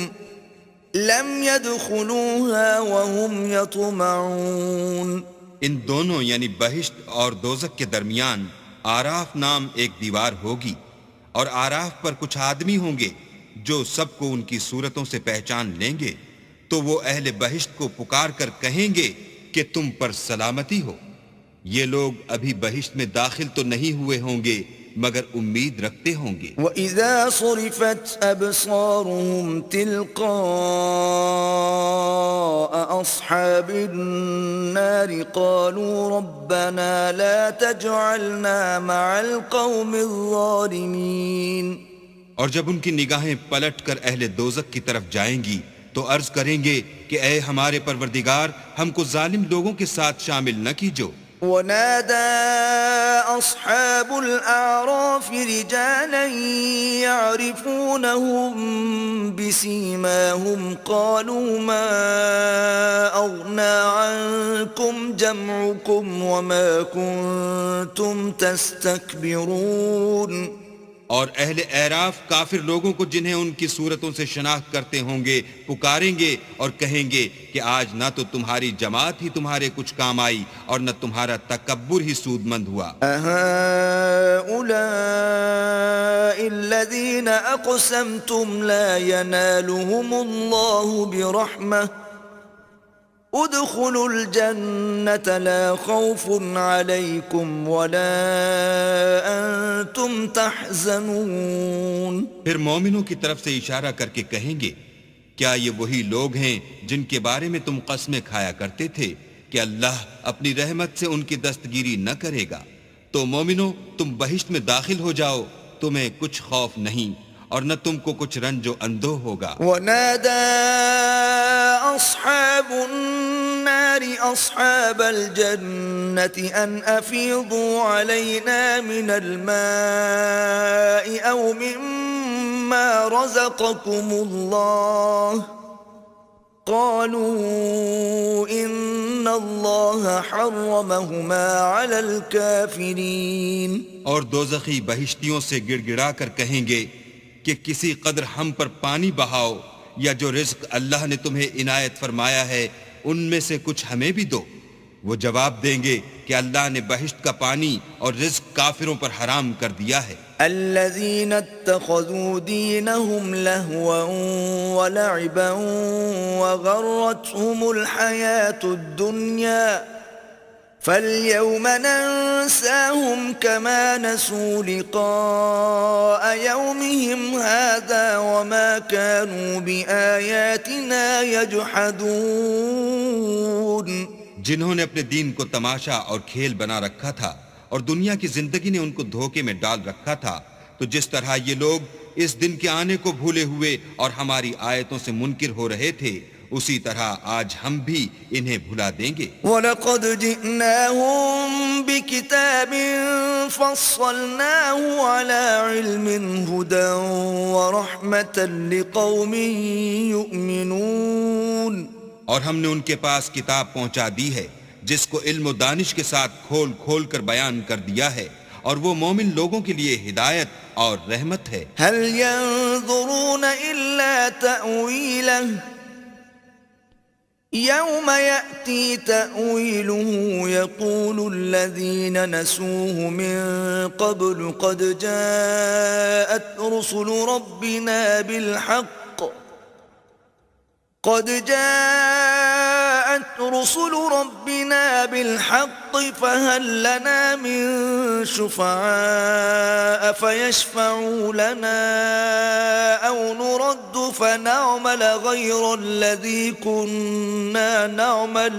لم يدخلوها وهم يطمعون۔ ان دونوں یعنی بہشت اور دوزخ کے درمیان آراف نام ایک دیوار ہوگی، اور آراف پر کچھ آدمی ہوں گے جو سب کو ان کی صورتوں سے پہچان لیں گے، تو وہ اہل بہشت کو پکار کر کہیں گے کہ تم پر سلامتی ہو۔ یہ لوگ ابھی بہشت میں داخل تو نہیں ہوئے ہوں گے مگر امید رکھتے ہوں گے۔ وَإِذَا صُرِفَتْ أَبْصَارُهُمْ تِلْقَاءَ أَصْحَابِ النَّارِ قَالُوا رَبَّنَا لَا تَجْعَلْنَا مَعَ الْقَوْمِ الظَّالِمِينَ۔ اور جب ان کی نگاہیں پلٹ کر اہل دوزخ کی طرف جائیں گی تو عرض کریں گے کہ اے ہمارے پروردگار ہم کو ظالم لوگوں کے ساتھ شامل نہ کیجو۔ ونادى أصحاب الأعراف رجالا يعرفونهم بسيماهم قالوا ما أغنى عنكم جمعكم وما كنتم تستكبرون۔ اور اہل اعراف کافر لوگوں کو جنہیں ان کی صورتوں سے شناخت کرتے ہوں گے پکاریں گے اور کہیں گے کہ آج نہ تو تمہاری جماعت ہی تمہارے کچھ کام آئی اور نہ تمہارا تکبر ہی سود مند ہوا۔ أهؤلاء الذين أقسمتم لا ينالهم الله برحمة ادخلوا الجنة لا خوف عليكم ولا أنتم تحزنون۔ پھر مومنوں کی طرف سے اشارہ کر کے کہیں گے کیا یہ وہی لوگ ہیں جن کے بارے میں تم قسمیں کھایا کرتے تھے کہ اللہ اپنی رحمت سے ان کی دستگیری نہ کرے گا؟ تو مومنوں تم بہشت میں داخل ہو جاؤ، تمہیں کچھ خوف نہیں اور نہ تم کو کچھ رنج و اندوہ ہوگا۔ ونادى أصحاب النار أصحاب الجنة أن أفيضوا علينا من الماء أو مما رزقكم الله قالوا إن الله حرمهما على الكافرين۔ اور دوزخی بہشتیوں سے گڑ گڑا کر کہیں گے کہ کسی قدر ہم پر پانی بہاؤ یا جو رزق اللہ نے تمہیں عنایت فرمایا ہے ان میں سے کچھ ہمیں بھی دو۔ وہ جواب دیں گے کہ اللہ نے بہشت کا پانی اور رزق کافروں پر حرام کر دیا ہے۔ الذين اتخذوا دينهم لهوا ولعبا وغرتهم الحياة الدنيا فاليوم ننساهم كما نسوا لقاء يومهم هذا وما كانوا بآياتنا يجحدون۔ جنہوں نے اپنے دین کو تماشا اور کھیل بنا رکھا تھا اور دنیا کی زندگی نے ان کو دھوکے میں ڈال رکھا تھا، تو جس طرح یہ لوگ اس دن کے آنے کو بھولے ہوئے اور ہماری آیتوں سے منکر ہو رہے تھے، اسی طرح آج ہم بھی انہیں بھلا دیں گے۔ وَلَقَدْ جِئْنَاهُمْ بِكِتَابٍ فَصَّلْنَاهُ عَلَى عِلْمٍ هُدًى وَرَحْمَةً لِقَوْمٍ يُؤْمِنُونَ، اور ہم نے ان کے پاس کتاب پہنچا دی ہے جس کو علم و دانش کے ساتھ کھول کھول کر بیان کر دیا ہے، اور وہ مومن لوگوں کے لیے ہدایت اور رحمت ہے۔ هَلْ يَنظُرُونَ إِلَّا تَأْوِيلَهُ يَوْمَ يَأْتِي تَأْوِيلُهُ يَقُولُ الَّذِينَ نَسُوهُ مِن قَبْلُ قَدْ جَاءَتْ رُسُلُ رَبِّنَا بِالْحَقِّ فَهَلْ لَنَا مِن شُفَعَاءَ فَيَشْفَعُوا لَنَا أَوْ نُرَدُّ فَنَعْمَلَ غَيْرَ الَّذِي كُنَّا نَعْمَلُ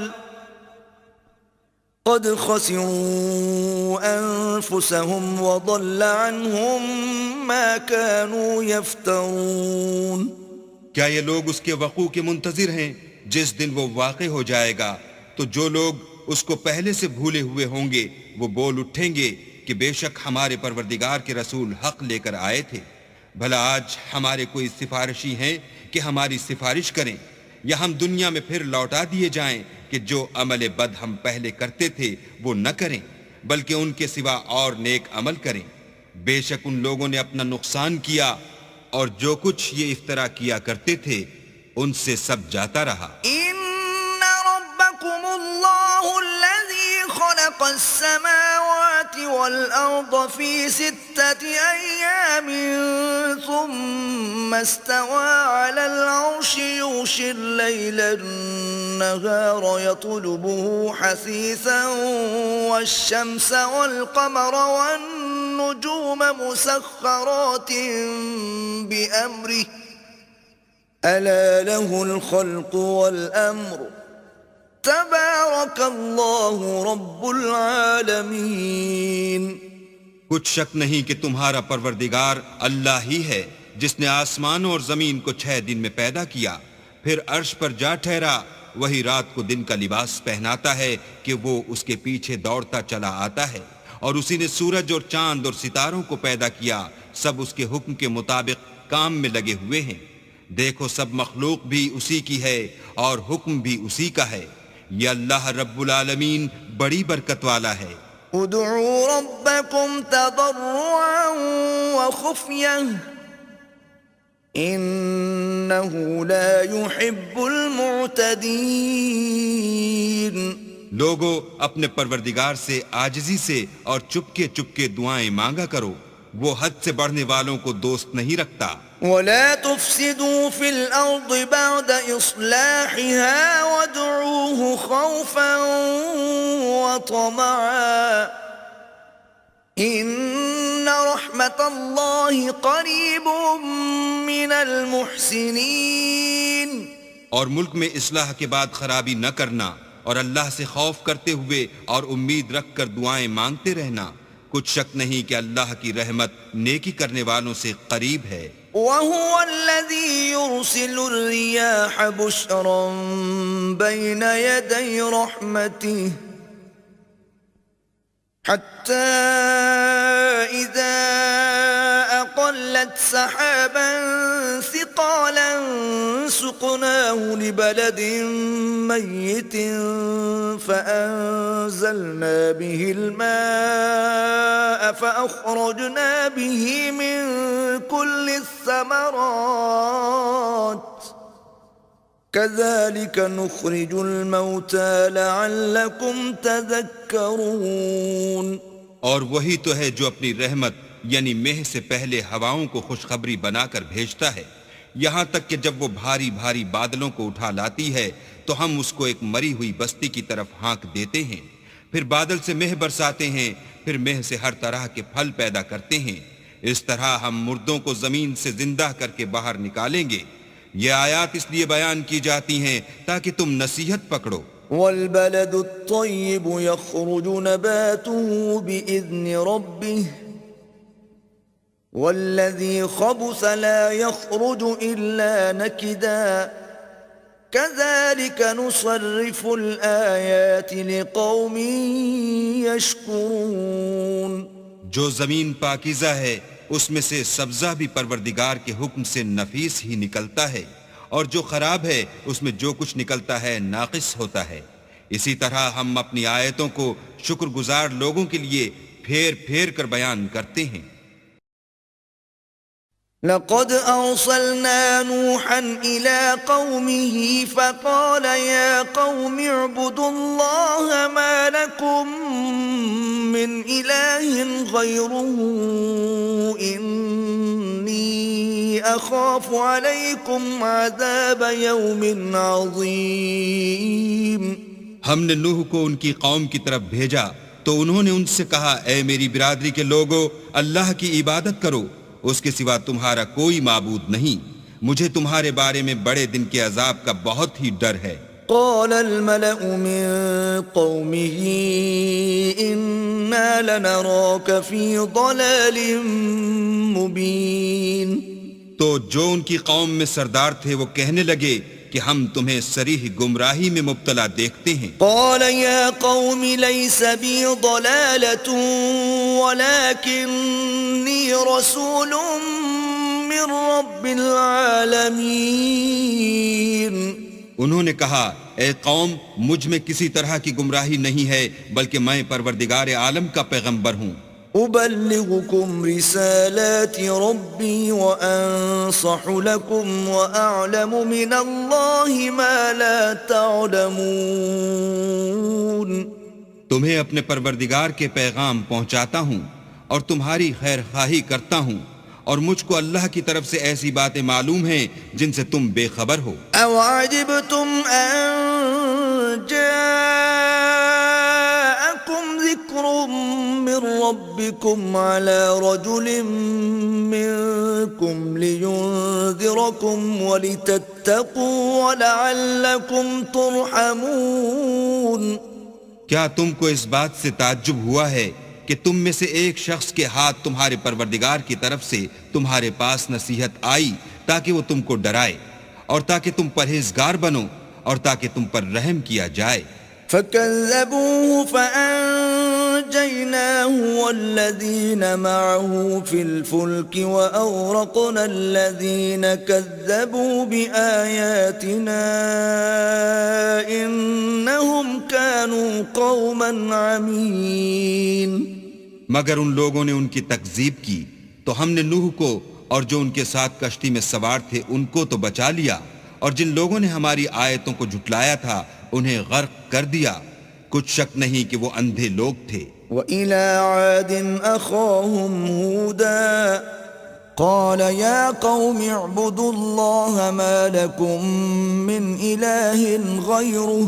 قَدْ خَسِرُوا أَنفُسَهُمْ وَضَلَّ عَنْهُمْ مَا كَانُوا يَفْتَرُونَ۔ کیا یہ لوگ اس کے وقوع کے منتظر ہیں جس دن وہ واقع ہو جائے گا؟ تو جو لوگ اس کو پہلے سے بھولے ہوئے ہوں گے وہ بول اٹھیں گے کہ بے شک ہمارے پروردگار کے رسول حق لے کر آئے تھے، بھلا آج ہمارے کوئی سفارشی ہیں کہ ہماری سفارش کریں، یا ہم دنیا میں پھر لوٹا دیے جائیں کہ جو عمل بد ہم پہلے کرتے تھے وہ نہ کریں بلکہ ان کے سوا اور نیک عمل کریں۔ بے شک ان لوگوں نے اپنا نقصان کیا اور جو کچھ یہ افترا کیا کرتے تھے ان سے سب جاتا رہا۔ إِنَّ رَبَّكُمُ اللَّهُ الَّذِي خَلَقَ السَّمَاوَاتِ وَالْأَرْضَ فِي 6 أَيَّامٍ ثُمَّ اسْتَوَى عَلَى الْعَرْشِ يُغْشِي اللَّيْلَ النَّهَارَ يَطْلُبُهُ حَثِيثًا وَالشَّمْسَ وَالْقَمَرَ وَالنُّجُومَ مُسَخَّرَاتٍ بِأَمْرِهِ أَلَا لَهُ الْخَلْقُ وَالْأَمْرُ تَبَارَكَ اللَّهُ رَبُّ الْعَالَمِينَ۔ کچھ شک نہیں کہ تمہارا پروردگار اللہ ہی ہے جس نے آسمانوں اور زمین کو 6 دن میں پیدا کیا، پھر عرش پر جا ٹھہرا، وہی رات کو دن کا لباس پہناتا ہے کہ وہ اس کے پیچھے دوڑتا چلا آتا ہے، اور اسی نے سورج اور چاند اور ستاروں کو پیدا کیا، سب اس کے حکم کے مطابق کام میں لگے ہوئے ہیں۔ دیکھو سب مخلوق بھی اسی کی ہے اور حکم بھی اسی کا ہے، یہ اللہ رب العالمین بڑی برکت والا ہے۔ ادعوا ربكم تضرعا وخفية إنه لا يحب المعتدين۔ لوگو اپنے پروردگار سے عاجزی سے اور چپکے چپکے دعائیں مانگا کرو، وہ حد سے بڑھنے والوں کو دوست نہیں رکھتا۔ ولا تفسدوا في الأرض بعد إصلاحها وادعوه خوفا وطمعا إن رحمة الله قريب من المحسنين۔ اور ملک میں اصلاح کے بعد خرابی نہ کرنا، اور اللہ سے خوف کرتے ہوئے اور امید رکھ کر دعائیں مانگتے رہنا، کچھ شک نہیں کہ اللہ کی رحمت نیکی کرنے والوں سے قریب ہے۔ وَهُوَ الَّذِي يُرْسِلُ الرِّيَاحَ بُشْرًا بَيْنَ يَدَيْ رَحْمَتِهِ حَتَّى إِذَا أَقَلَّتْ سَحَابًا ثِقَالًا سُقْنَاهُ لِبَلَدٍ مَّيِّتٍ فَأَنزَلْنَا بِهِ الْمَاءَ فَأَخْرَجْنَا بِهِ مِن كُلِّ الثَّمَرَاتِ كَذَلِكَ نُخْرِجُ الْمَوْتَى لَعَلَّكُمْ تَذَكَّرُونَ۔ اور وہی تو ہے جو اپنی رحمت یعنی مہ سے پہلے ہواؤں کو خوشخبری بنا کر بھیجتا ہے، یہاں تک کہ جب وہ بھاری بھاری بادلوں کو اٹھا لاتی ہے تو ہم اس کو ایک مری ہوئی بستی کی طرف ہانک دیتے ہیں، پھر بادل سے مہ برساتے ہیں، پھر مہ سے ہر طرح کے پھل پیدا کرتے ہیں، اس طرح ہم مردوں کو زمین سے زندہ کر کے باہر نکالیں گے۔ یہ آیات اس لیے بیان کی جاتی ہیں تاکہ تم نصیحت پکڑو۔ والبلد الطيب يخرج نباته بإذن ربه والذي خبث لا يخرج إلا نكدا كذلك نصرف الآيات لقوم يشكرون. جو زمین پاکیزہ ہے اس میں سے سبزہ بھی پروردگار کے حکم سے نفیس ہی نکلتا ہے، اور جو خراب ہے اس میں جو کچھ نکلتا ہے ناقص ہوتا ہے. اسی طرح ہم اپنی آیتوں کو شکر گزار لوگوں کے لیے پھیر پھیر کر بیان کرتے ہیں. لقد أرسلنا نوحا إلى قومه فقال يا قوم اعبدوا الله ما لكم من إله غيره إني أخاف عليكم عذاب يوم عظيم. ہم نے نوح کو ان کی قوم کی طرف بھیجا تو انہوں نے ان سے کہا، اے میری برادری کے لوگو، اللہ کی عبادت کرو، اس کے سوا تمہارا کوئی معبود نہیں، مجھے تمہارے بارے میں بڑے دن کے عذاب کا بہت ہی ڈر ہے. قال الملأ من قومه إنا لنراك في ضلال مبين. تو جو ان کی قوم میں سردار تھے وہ کہنے لگے کہ ہم تمہیں صریح گمراہی میں مبتلا دیکھتے ہیں. قال يا قوم ليس بي ضلالة ولكني رسول من رب العالمين. انہوں نے کہا، اے قوم، مجھ میں کسی طرح کی گمراہی نہیں ہے، بلکہ میں پروردگار عالم کا پیغمبر ہوں. أبلغكم رسالات ربي وأنصح لكم وأعلم من الله ما لا تعلمون. تمہیں اپنے پروردگار کے پیغام پہنچاتا ہوں اور تمہاری خیر خواہی کرتا ہوں، اور مجھ کو اللہ کی طرف سے ایسی باتیں معلوم ہیں جن سے تم بے خبر ہو. أو عجبتم أن جاءكم ذكر من ربكم على رجل منكم لينذركم ولتتقوا ولعلكم ترحمون. کیا تم کو اس بات سے تعجب ہوا ہے کہ تم میں سے ایک شخص کے ہاتھ تمہارے پروردگار کی طرف سے تمہارے پاس نصیحت آئی تاکہ وہ تم کو ڈرائے اور تاکہ تم پرہیزگار بنو اور تاکہ تم پر رحم کیا جائے. فكذبوه فأنجيناه والذين معه في الفلك وأغرقنا الذين كذبوا بآياتنا إنهم كانوا قوما عمين. مگر ان لوگوں نے ان کی تکذیب کی تو ہم نے نوح کو اور جو ان کے ساتھ کشتی میں سوار تھے ان کو تو بچا لیا، اور جن لوگوں نے ہماری آیتوں کو جھٹلایا تھا انہیں غرق کر دیا. کچھ شک نہیں کہ وہ اندھے لوگ تھے. وَإِلَىٰ عَادٍ أَخَاهُمْ هُودًا قَالَ يَا قَوْمِ اعْبُدُوا اللَّهَ مَا لَكُمْ مِنْ إِلَٰهٍ غَيْرُهُ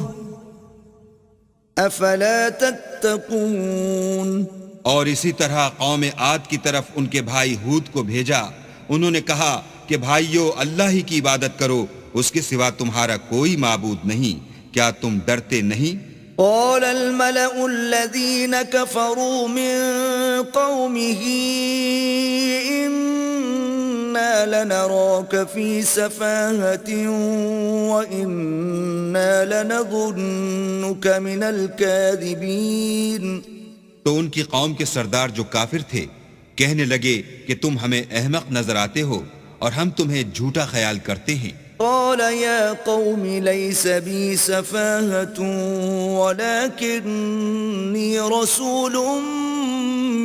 أَفَلَا تَتَّقُونَ. اور اسی طرح قوم عاد کی طرف ان کے بھائی ہود کو بھیجا. انہوں نے کہا کہ بھائیو، اللہ ہی کی عبادت کرو، اس کے سوا تمہارا کوئی معبود نہیں، کیا تم ڈرتے نہیں؟ قال الملأ الذين كفروا من قومه إنا لنراك في سفاهة وإنا لنظنك من الكاذبين. تو ان کی قوم کے سردار جو کافر تھے کہنے لگے کہ تم ہمیں احمق نظر آتے ہو اور ہم تمہیں جھوٹا خیال کرتے ہیں. قال يا قوم ليس بي سفاهة ولكني رسول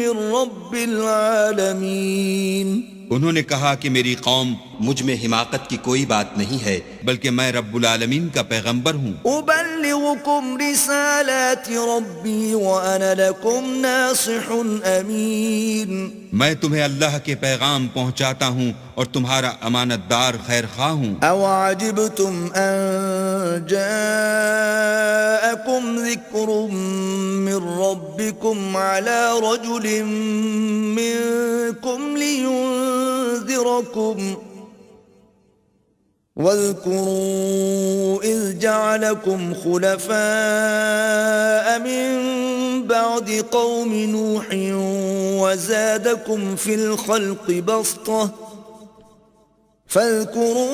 من رب العالمين. انہوں نے کہا کہ میری قوم، مجھ میں حماقت کی کوئی بات نہیں ہے، بلکہ میں رب العالمین کا پیغمبر ہوں. أبلغكم رسالات ربي وأنا لكم ناصح أمين. میں تمہیں اللہ کے پیغام پہنچاتا ہوں اور تمہارا امانت دار خیر خواہ ہوں. أو عجبتم أن جاءكم ذكر من ربكم على رجل منكم لينذركم واذكروا إذ جعلكم خلفاء من بعد قوم نوح وزادكم في الخلق بسطة فاذكروا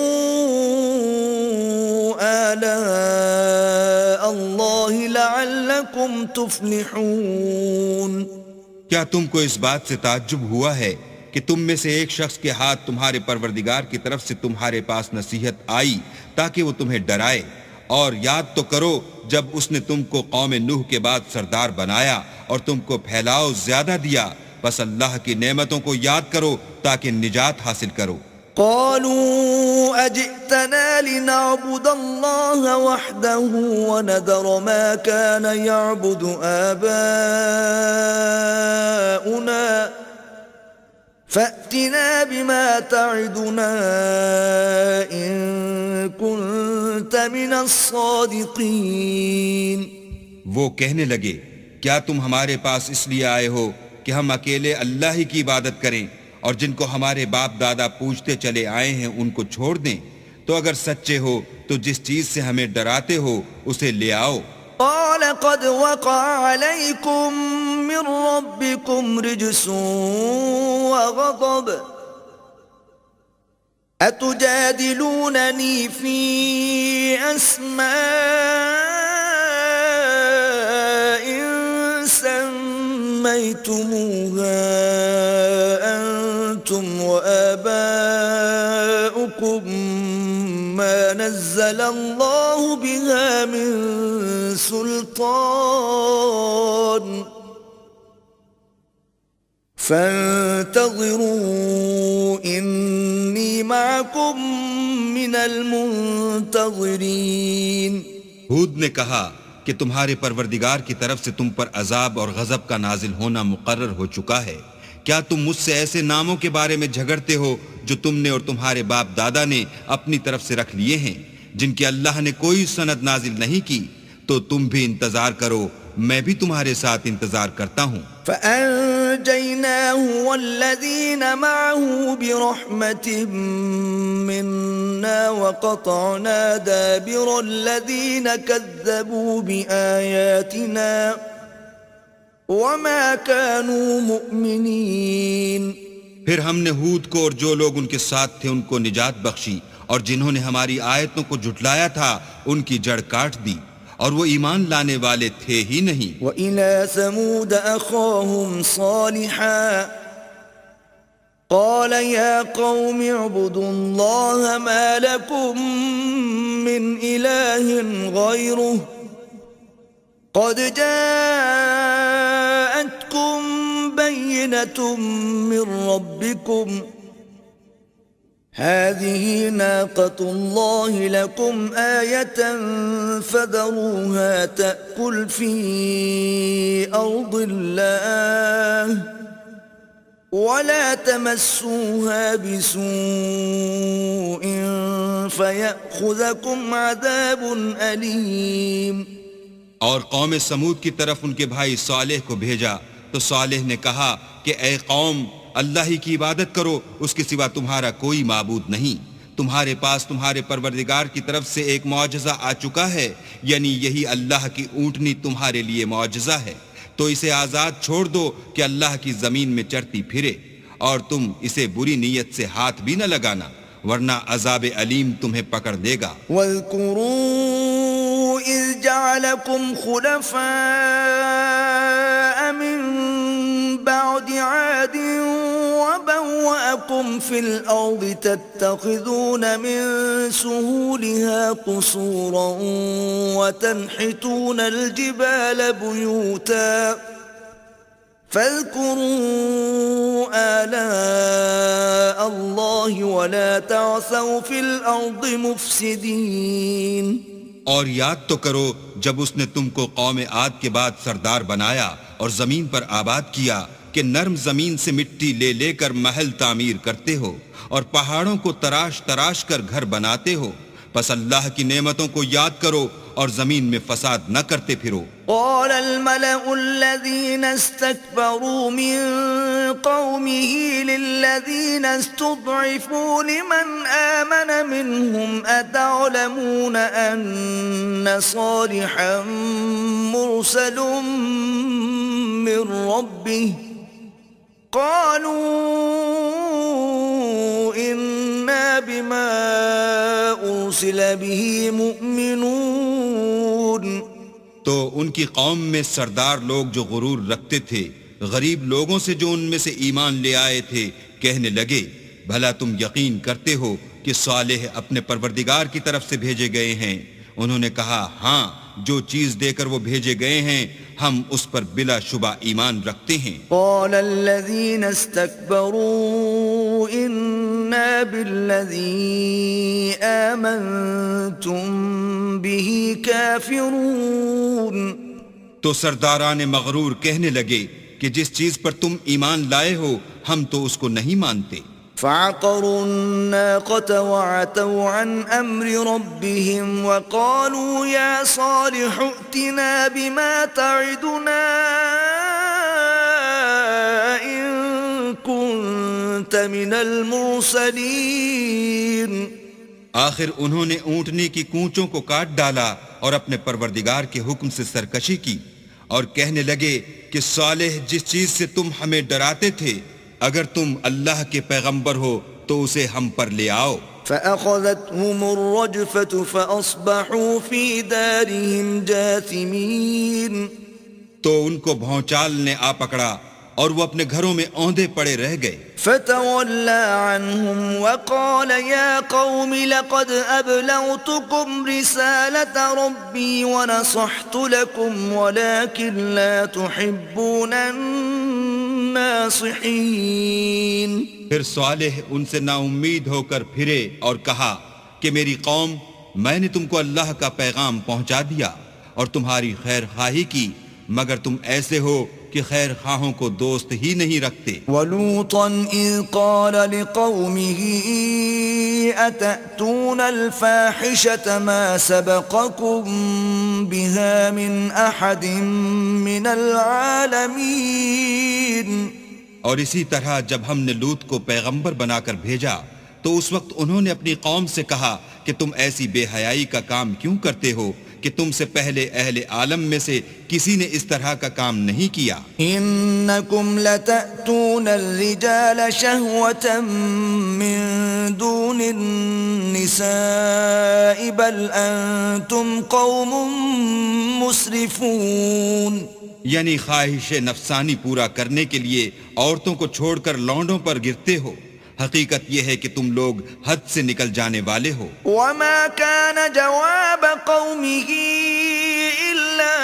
آلاء الله لعلكم تفلحون. کیا تم کو اس بات سے تعجب ہوا ہے کہ تم میں سے ایک شخص کے ہاتھ تمہارے پروردگار کی طرف سے تمہارے پاس نصیحت آئی تاکہ وہ تمہیں ڈرائے؟ اور یاد تو کرو جب اس نے تم کو قوم نوح کے بعد سردار بنایا اور تم کو پھیلاؤ زیادہ دیا. بس اللہ کی نعمتوں کو یاد کرو تاکہ نجات حاصل کرو. قالوا أجئتنا لنعبد الله وحده وندر ما كان يعبد آباؤنا فأتنا بما تعدنا إن كنت من الصادقين. وہ کہنے لگے کیا تم ہمارے پاس اس لیے آئے ہو کہ ہم اکیلے اللہ ہی کی عبادت کریں اور جن کو ہمارے باپ دادا پوجتے چلے آئے ہیں ان کو چھوڑ دیں؟ تو اگر سچے ہو تو جس چیز سے ہمیں ڈراتے ہو اسے لے آؤ. قال قد وقع عليكم من ربكم رجس وغضب أتجادلونني في أسماء سميتموها أنتم وآباؤكم ما نزل الله بها من سلطان فانتظروا إني معكم من المنتظرين. ہود نے کہا کہ تمہارے پروردگار کی طرف سے تم پر عذاب اور غضب کا نازل ہونا مقرر ہو چکا ہے. کیا تم مجھ سے ایسے ناموں کے بارے میں جھگڑتے ہو جو تم نے اور تمہارے باپ دادا نے اپنی طرف سے رکھ لیے ہیں جن کی اللہ نے کوئی سند نازل نہیں کی؟ تو تم بھی انتظار کرو، میں بھی تمہارے ساتھ انتظار کرتا ہوں. فأنجيناه والذين معه برحمة منا وقطعنا دابر الذين كذبوا بآياتنا وما كانوا مؤمنين. پھر ہم نے ہود کو اور جو لوگ ان کے ساتھ تھے ان کو نجات بخشی، اور جنہوں نے ہماری آیتوں کو جھٹلایا تھا ان کی جڑ کاٹ دی، اور وہ ایمان لانے والے تھے ہی نہیں. وَإِلَى ثَمُودَ أَخَاهُمْ صَالِحًا قَالَ يَا قَوْمِ اعْبُدُوا اللَّهَ مَا لَكُمْ مِنْ إِلَٰهٍ غَيْرُهُ قَدْ جَاءَتْكُمْ بَيِّنَةٌ مِّن رَّبِّكُمْ هذه ناقة الله لكم آية فذروها تأكل في أرض الله ولا تمسوها بسوء فيأخذكم عذاب أليم. اور قوم سمود کی طرف ان کے بھائی صالح کو بھیجا تو صالح نے کہا کہ اے قوم، اللہ ہی کی عبادت کرو، اس کے سوا تمہارا کوئی معبود نہیں. تمہارے پاس تمہارے پروردگار کی طرف سے ایک معجزہ آ چکا ہے، یعنی یہی اللہ کی اونٹنی تمہارے لیے معجزہ ہے. تو اسے آزاد چھوڑ دو کہ اللہ کی زمین میں چرتی پھرے، اور تم اسے بری نیت سے ہاتھ بھی نہ لگانا ورنہ عذاب علیم تمہیں پکڑ لے گا. واذکروا اذ جعلکم خلفاء من بعد عاد وبوأكم في الأرض تتخذون من سهولها قصورا وتنحتون الجبال بيوتا فاذكروا آلاء الله ولا تعثوا في الأرض مفسدين. اور یاد تو کرو جب اس نے تم کو قوم عاد کے بعد سردار بنایا اور زمین پر آباد کیا کہ نرم زمین سے مٹی لے لے کر محل تعمیر کرتے ہو اور پہاڑوں کو تراش تراش کر گھر بناتے ہو. پس اللہ کی نعمتوں کو یاد کرو اور زمین میں فساد نہ کرتے پھرو۔ قال الملأ الذين استكبروا من قومه للذين استضعفوا لمن آمن منهم أتعلمون أن صالحا مرسل من ربه قالوا إنا بما أرسل به مؤمنون۔ تو ان کی قوم میں سردار لوگ جو غرور رکھتے تھے غریب لوگوں سے جو ان میں سے ایمان لے آئے تھے کہنے لگے بھلا تم یقین کرتے ہو کہ صالح اپنے پروردگار کی طرف سے بھیجے گئے ہیں؟ انہوں نے کہا ہاں، جو چیز دے کر وہ بھیجے گئے ہیں ہم اس پر بلا شبہ ایمان رکھتے ہیں۔ قال الذين استكبروا إنا بالذي آمنتم به كافرون۔ تو سرداران مغرور کہنے لگے کہ جس چیز پر تم ایمان لائے ہو ہم تو اس کو نہیں مانتے۔ فعقروا الناقة وعتوا عن أمر ربهم وقالوا يا صالح ائتنا بما تعدنا إن كنت من المرسلين۔ آخر انہوں نے اونٹنے کی کونچوں کو کاٹ ڈالا اور اپنے پروردگار کے حکم سے سرکشی کی اور کہنے لگے کہ صالح جس چیز سے تم ہمیں ڈراتے تھے اگر تم اللہ کے پیغمبر ہو تو اسے ہم پر لے آؤ۔ فأخذتهم الرجفة فأصبحوا في دارهم جاثمين۔ تو ان کو بھونچال نے آ پکڑا اور وہ اپنے گھروں میں اوندے پڑے رہ گئے۔ فتولى عنهم وقال يا قوم لقد أبلغتكم رسالة ربي ونصحت لكم ولكن لا تحبون الناصحين۔ پھر صالح ان سے نا امید ہو کر پھرے اور کہا کہ میری قوم، میں نے تم کو اللہ کا پیغام پہنچا دیا اور تمہاری خیر خواہی کی، مگر تم ایسے ہو کہ خیر خواہوں کو دوست ہی نہیں رکھتے۔ وَلُوطًا إِذْ قَالَ لِقَوْمِهِ أَتَأْتُونَ الْفَاحِشَةَ مَا سَبَقَكُمْ بِهَا مِنْ أَحَدٍ مِّنَ الْعَالَمِينَ۔ اور اسی طرح جب ہم نے لوط کو پیغمبر بنا کر بھیجا تو اس وقت انہوں نے اپنی قوم سے کہا کہ تم ایسی بے حیائی کا کام کیوں کرتے ہو کہ تم سے پہلے اہل عالم میں سے کسی نے اس طرح کا کام نہیں کیا۔ انکم لتأتون الرجال شہوة من دون النساء بل انتم قوم مسرفون۔ یعنی خواہش نفسانی پورا کرنے کے لیے عورتوں کو چھوڑ کر لونڈوں پر گرتے ہو، حقیقت یہ ہے کہ تم لوگ حد سے نکل جانے والے ہو۔ وما كان جواب قومه إلا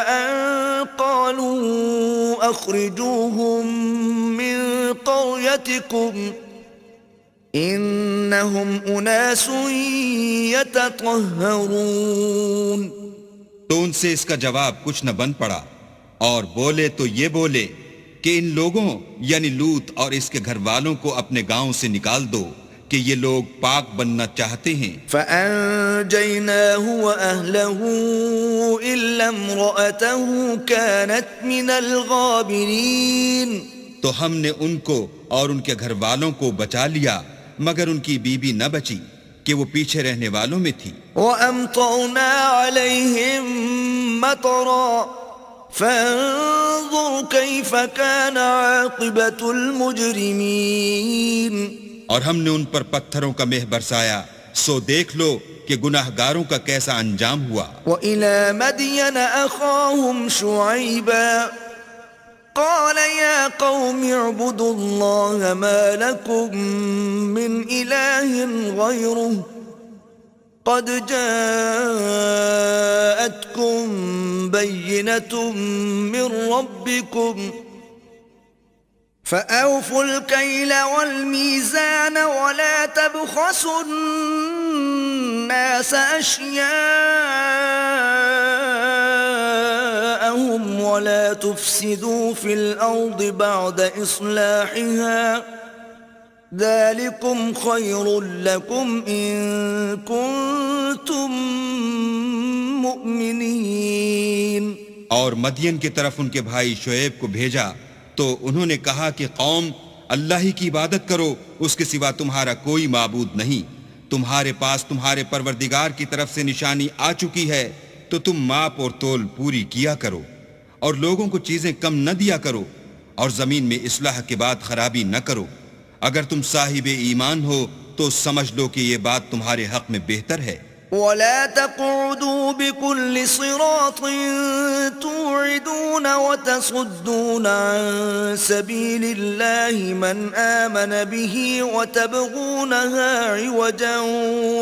أن قالوا أخرجوهم من قريتكم إنهم أناس يتطهرون۔ تو ان سے اس کا جواب کچھ نہ بن پڑا اور بولے تو یہ بولے کہ ان لوگوں یعنی لوط اور اس کے گھر والوں کو اپنے گاؤں سے نکال دو کہ یہ لوگ پاک بننا چاہتے ہیں۔ فَأَنْجَيْنَاهُ وَأَهْلَهُ إِلَّا امْرَأَتَهُ كَانَتْ مِنَ الْغَابِرِينَ۔ تو ہم نے ان کو اور ان کے گھر والوں کو بچا لیا مگر ان کی بیوی نہ بچی کہ وہ پیچھے رہنے والوں میں تھی۔ وَأَمْطَرْنَا عَلَيْهِمْ مَطَرًا فَانظُرْ كَيْفَ كَانَ عَاقِبَةُ الْمُجْرِمِينَ۔ اور ہم نے ان پر پتھروں کا مہ برسایا، سو دیکھ لو کہ گناہ گاروں کا کیسا انجام ہوا۔ وَإِلَى مَدْيَنَ أَخَاهُمْ شُعَيْبًا قَالَ يَا قَوْمِ اعْبُدُوا اللَّهَ مَا لَكُمْ مِنْ إِلَٰهٍ غَيْرُهُ قَدْ جَاءَتْكُمْ بَيِّنَةٌ مِّن رَّبِّكُمْ فَأَوْفُوا الْكَيْلَ وَالْمِيزَانَ وَلَا تَبْخَسُوا النَّاسَ أَشْيَاءَهُمْ وَلَا تُفْسِدُوا فِي الْأَرْضِ بَعْدَ إِصْلَاحِهَا ذلكم خير لكم إن كنتم مؤمنين. اور مدین کی طرف ان کے بھائی شعیب کو بھیجا تو انہوں نے کہا کہ قوم اللہ ہی کی عبادت کرو، اس کے سوا تمہارا کوئی معبود نہیں. تمہارے پاس تمہارے پروردگار کی طرف سے نشانی آ چکی ہے تو تم ماپ اور تول پوری کیا کرو اور لوگوں کو چیزیں کم نہ دیا کرو اور زمین میں اصلاح کے بعد خرابی نہ کرو. اگر تم صاحب ایمان ہو تو سمجھ لو کہ یہ بات تمہارے حق میں بہتر ہے. ولا تقعدوا بكل صراط توعدون وتصدون عن سبيل الله من آمن به وتبغونها عوجا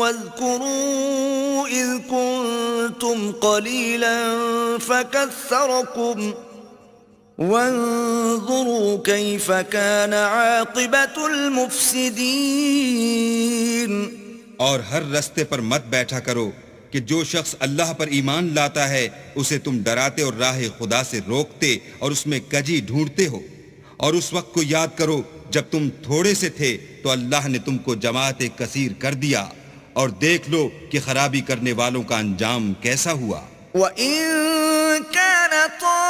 واذكروا إذ كنتم قليلا فكثركم وانظروا كيف كان عاقبة المفسدين. اور ہر رستے پر مت بیٹھا کرو کہ جو شخص اللہ پر ایمان لاتا ہے اسے تم ڈراتے اور راہ خدا سے روکتے اور اس میں کجی ڈھونڈتے ہو. اور اس وقت کو یاد کرو جب تم تھوڑے سے تھے تو اللہ نے تم کو جماعت کثیر کر دیا، اور دیکھ لو کہ خرابی کرنے والوں کا انجام کیسا ہوا. وَإِن كَانَ طَائِفَةٌ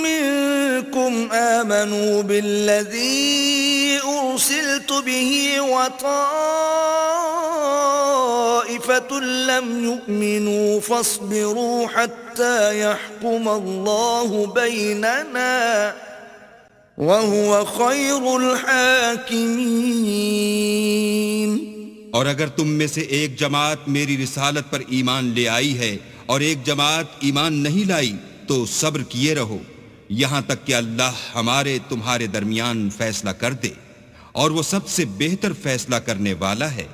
مِّنكُمْ آمَنُوا بِالَّذِي أُرْسِلْتُ بِهِ وَطَائِفَةٌ لَّمْ يُؤْمِنُوا فَاصْبِرُوا حَتَّى يَحْكُمَ اللَّهُ بَيْنَنَا وَهُوَ خَيْرُ الْحَاكِمِينَ. اور اگر تم میں سے ایک جماعت میری رسالت پر ایمان لے آئی ہے اور ایک جماعت ایمان نہیں لائی تو صبر کیے رہو یہاں تک کہ اللہ ہمارے تمہارے درمیان فیصلہ کر دے، اور وہ سب سے بہتر فیصلہ کرنے والا ہے.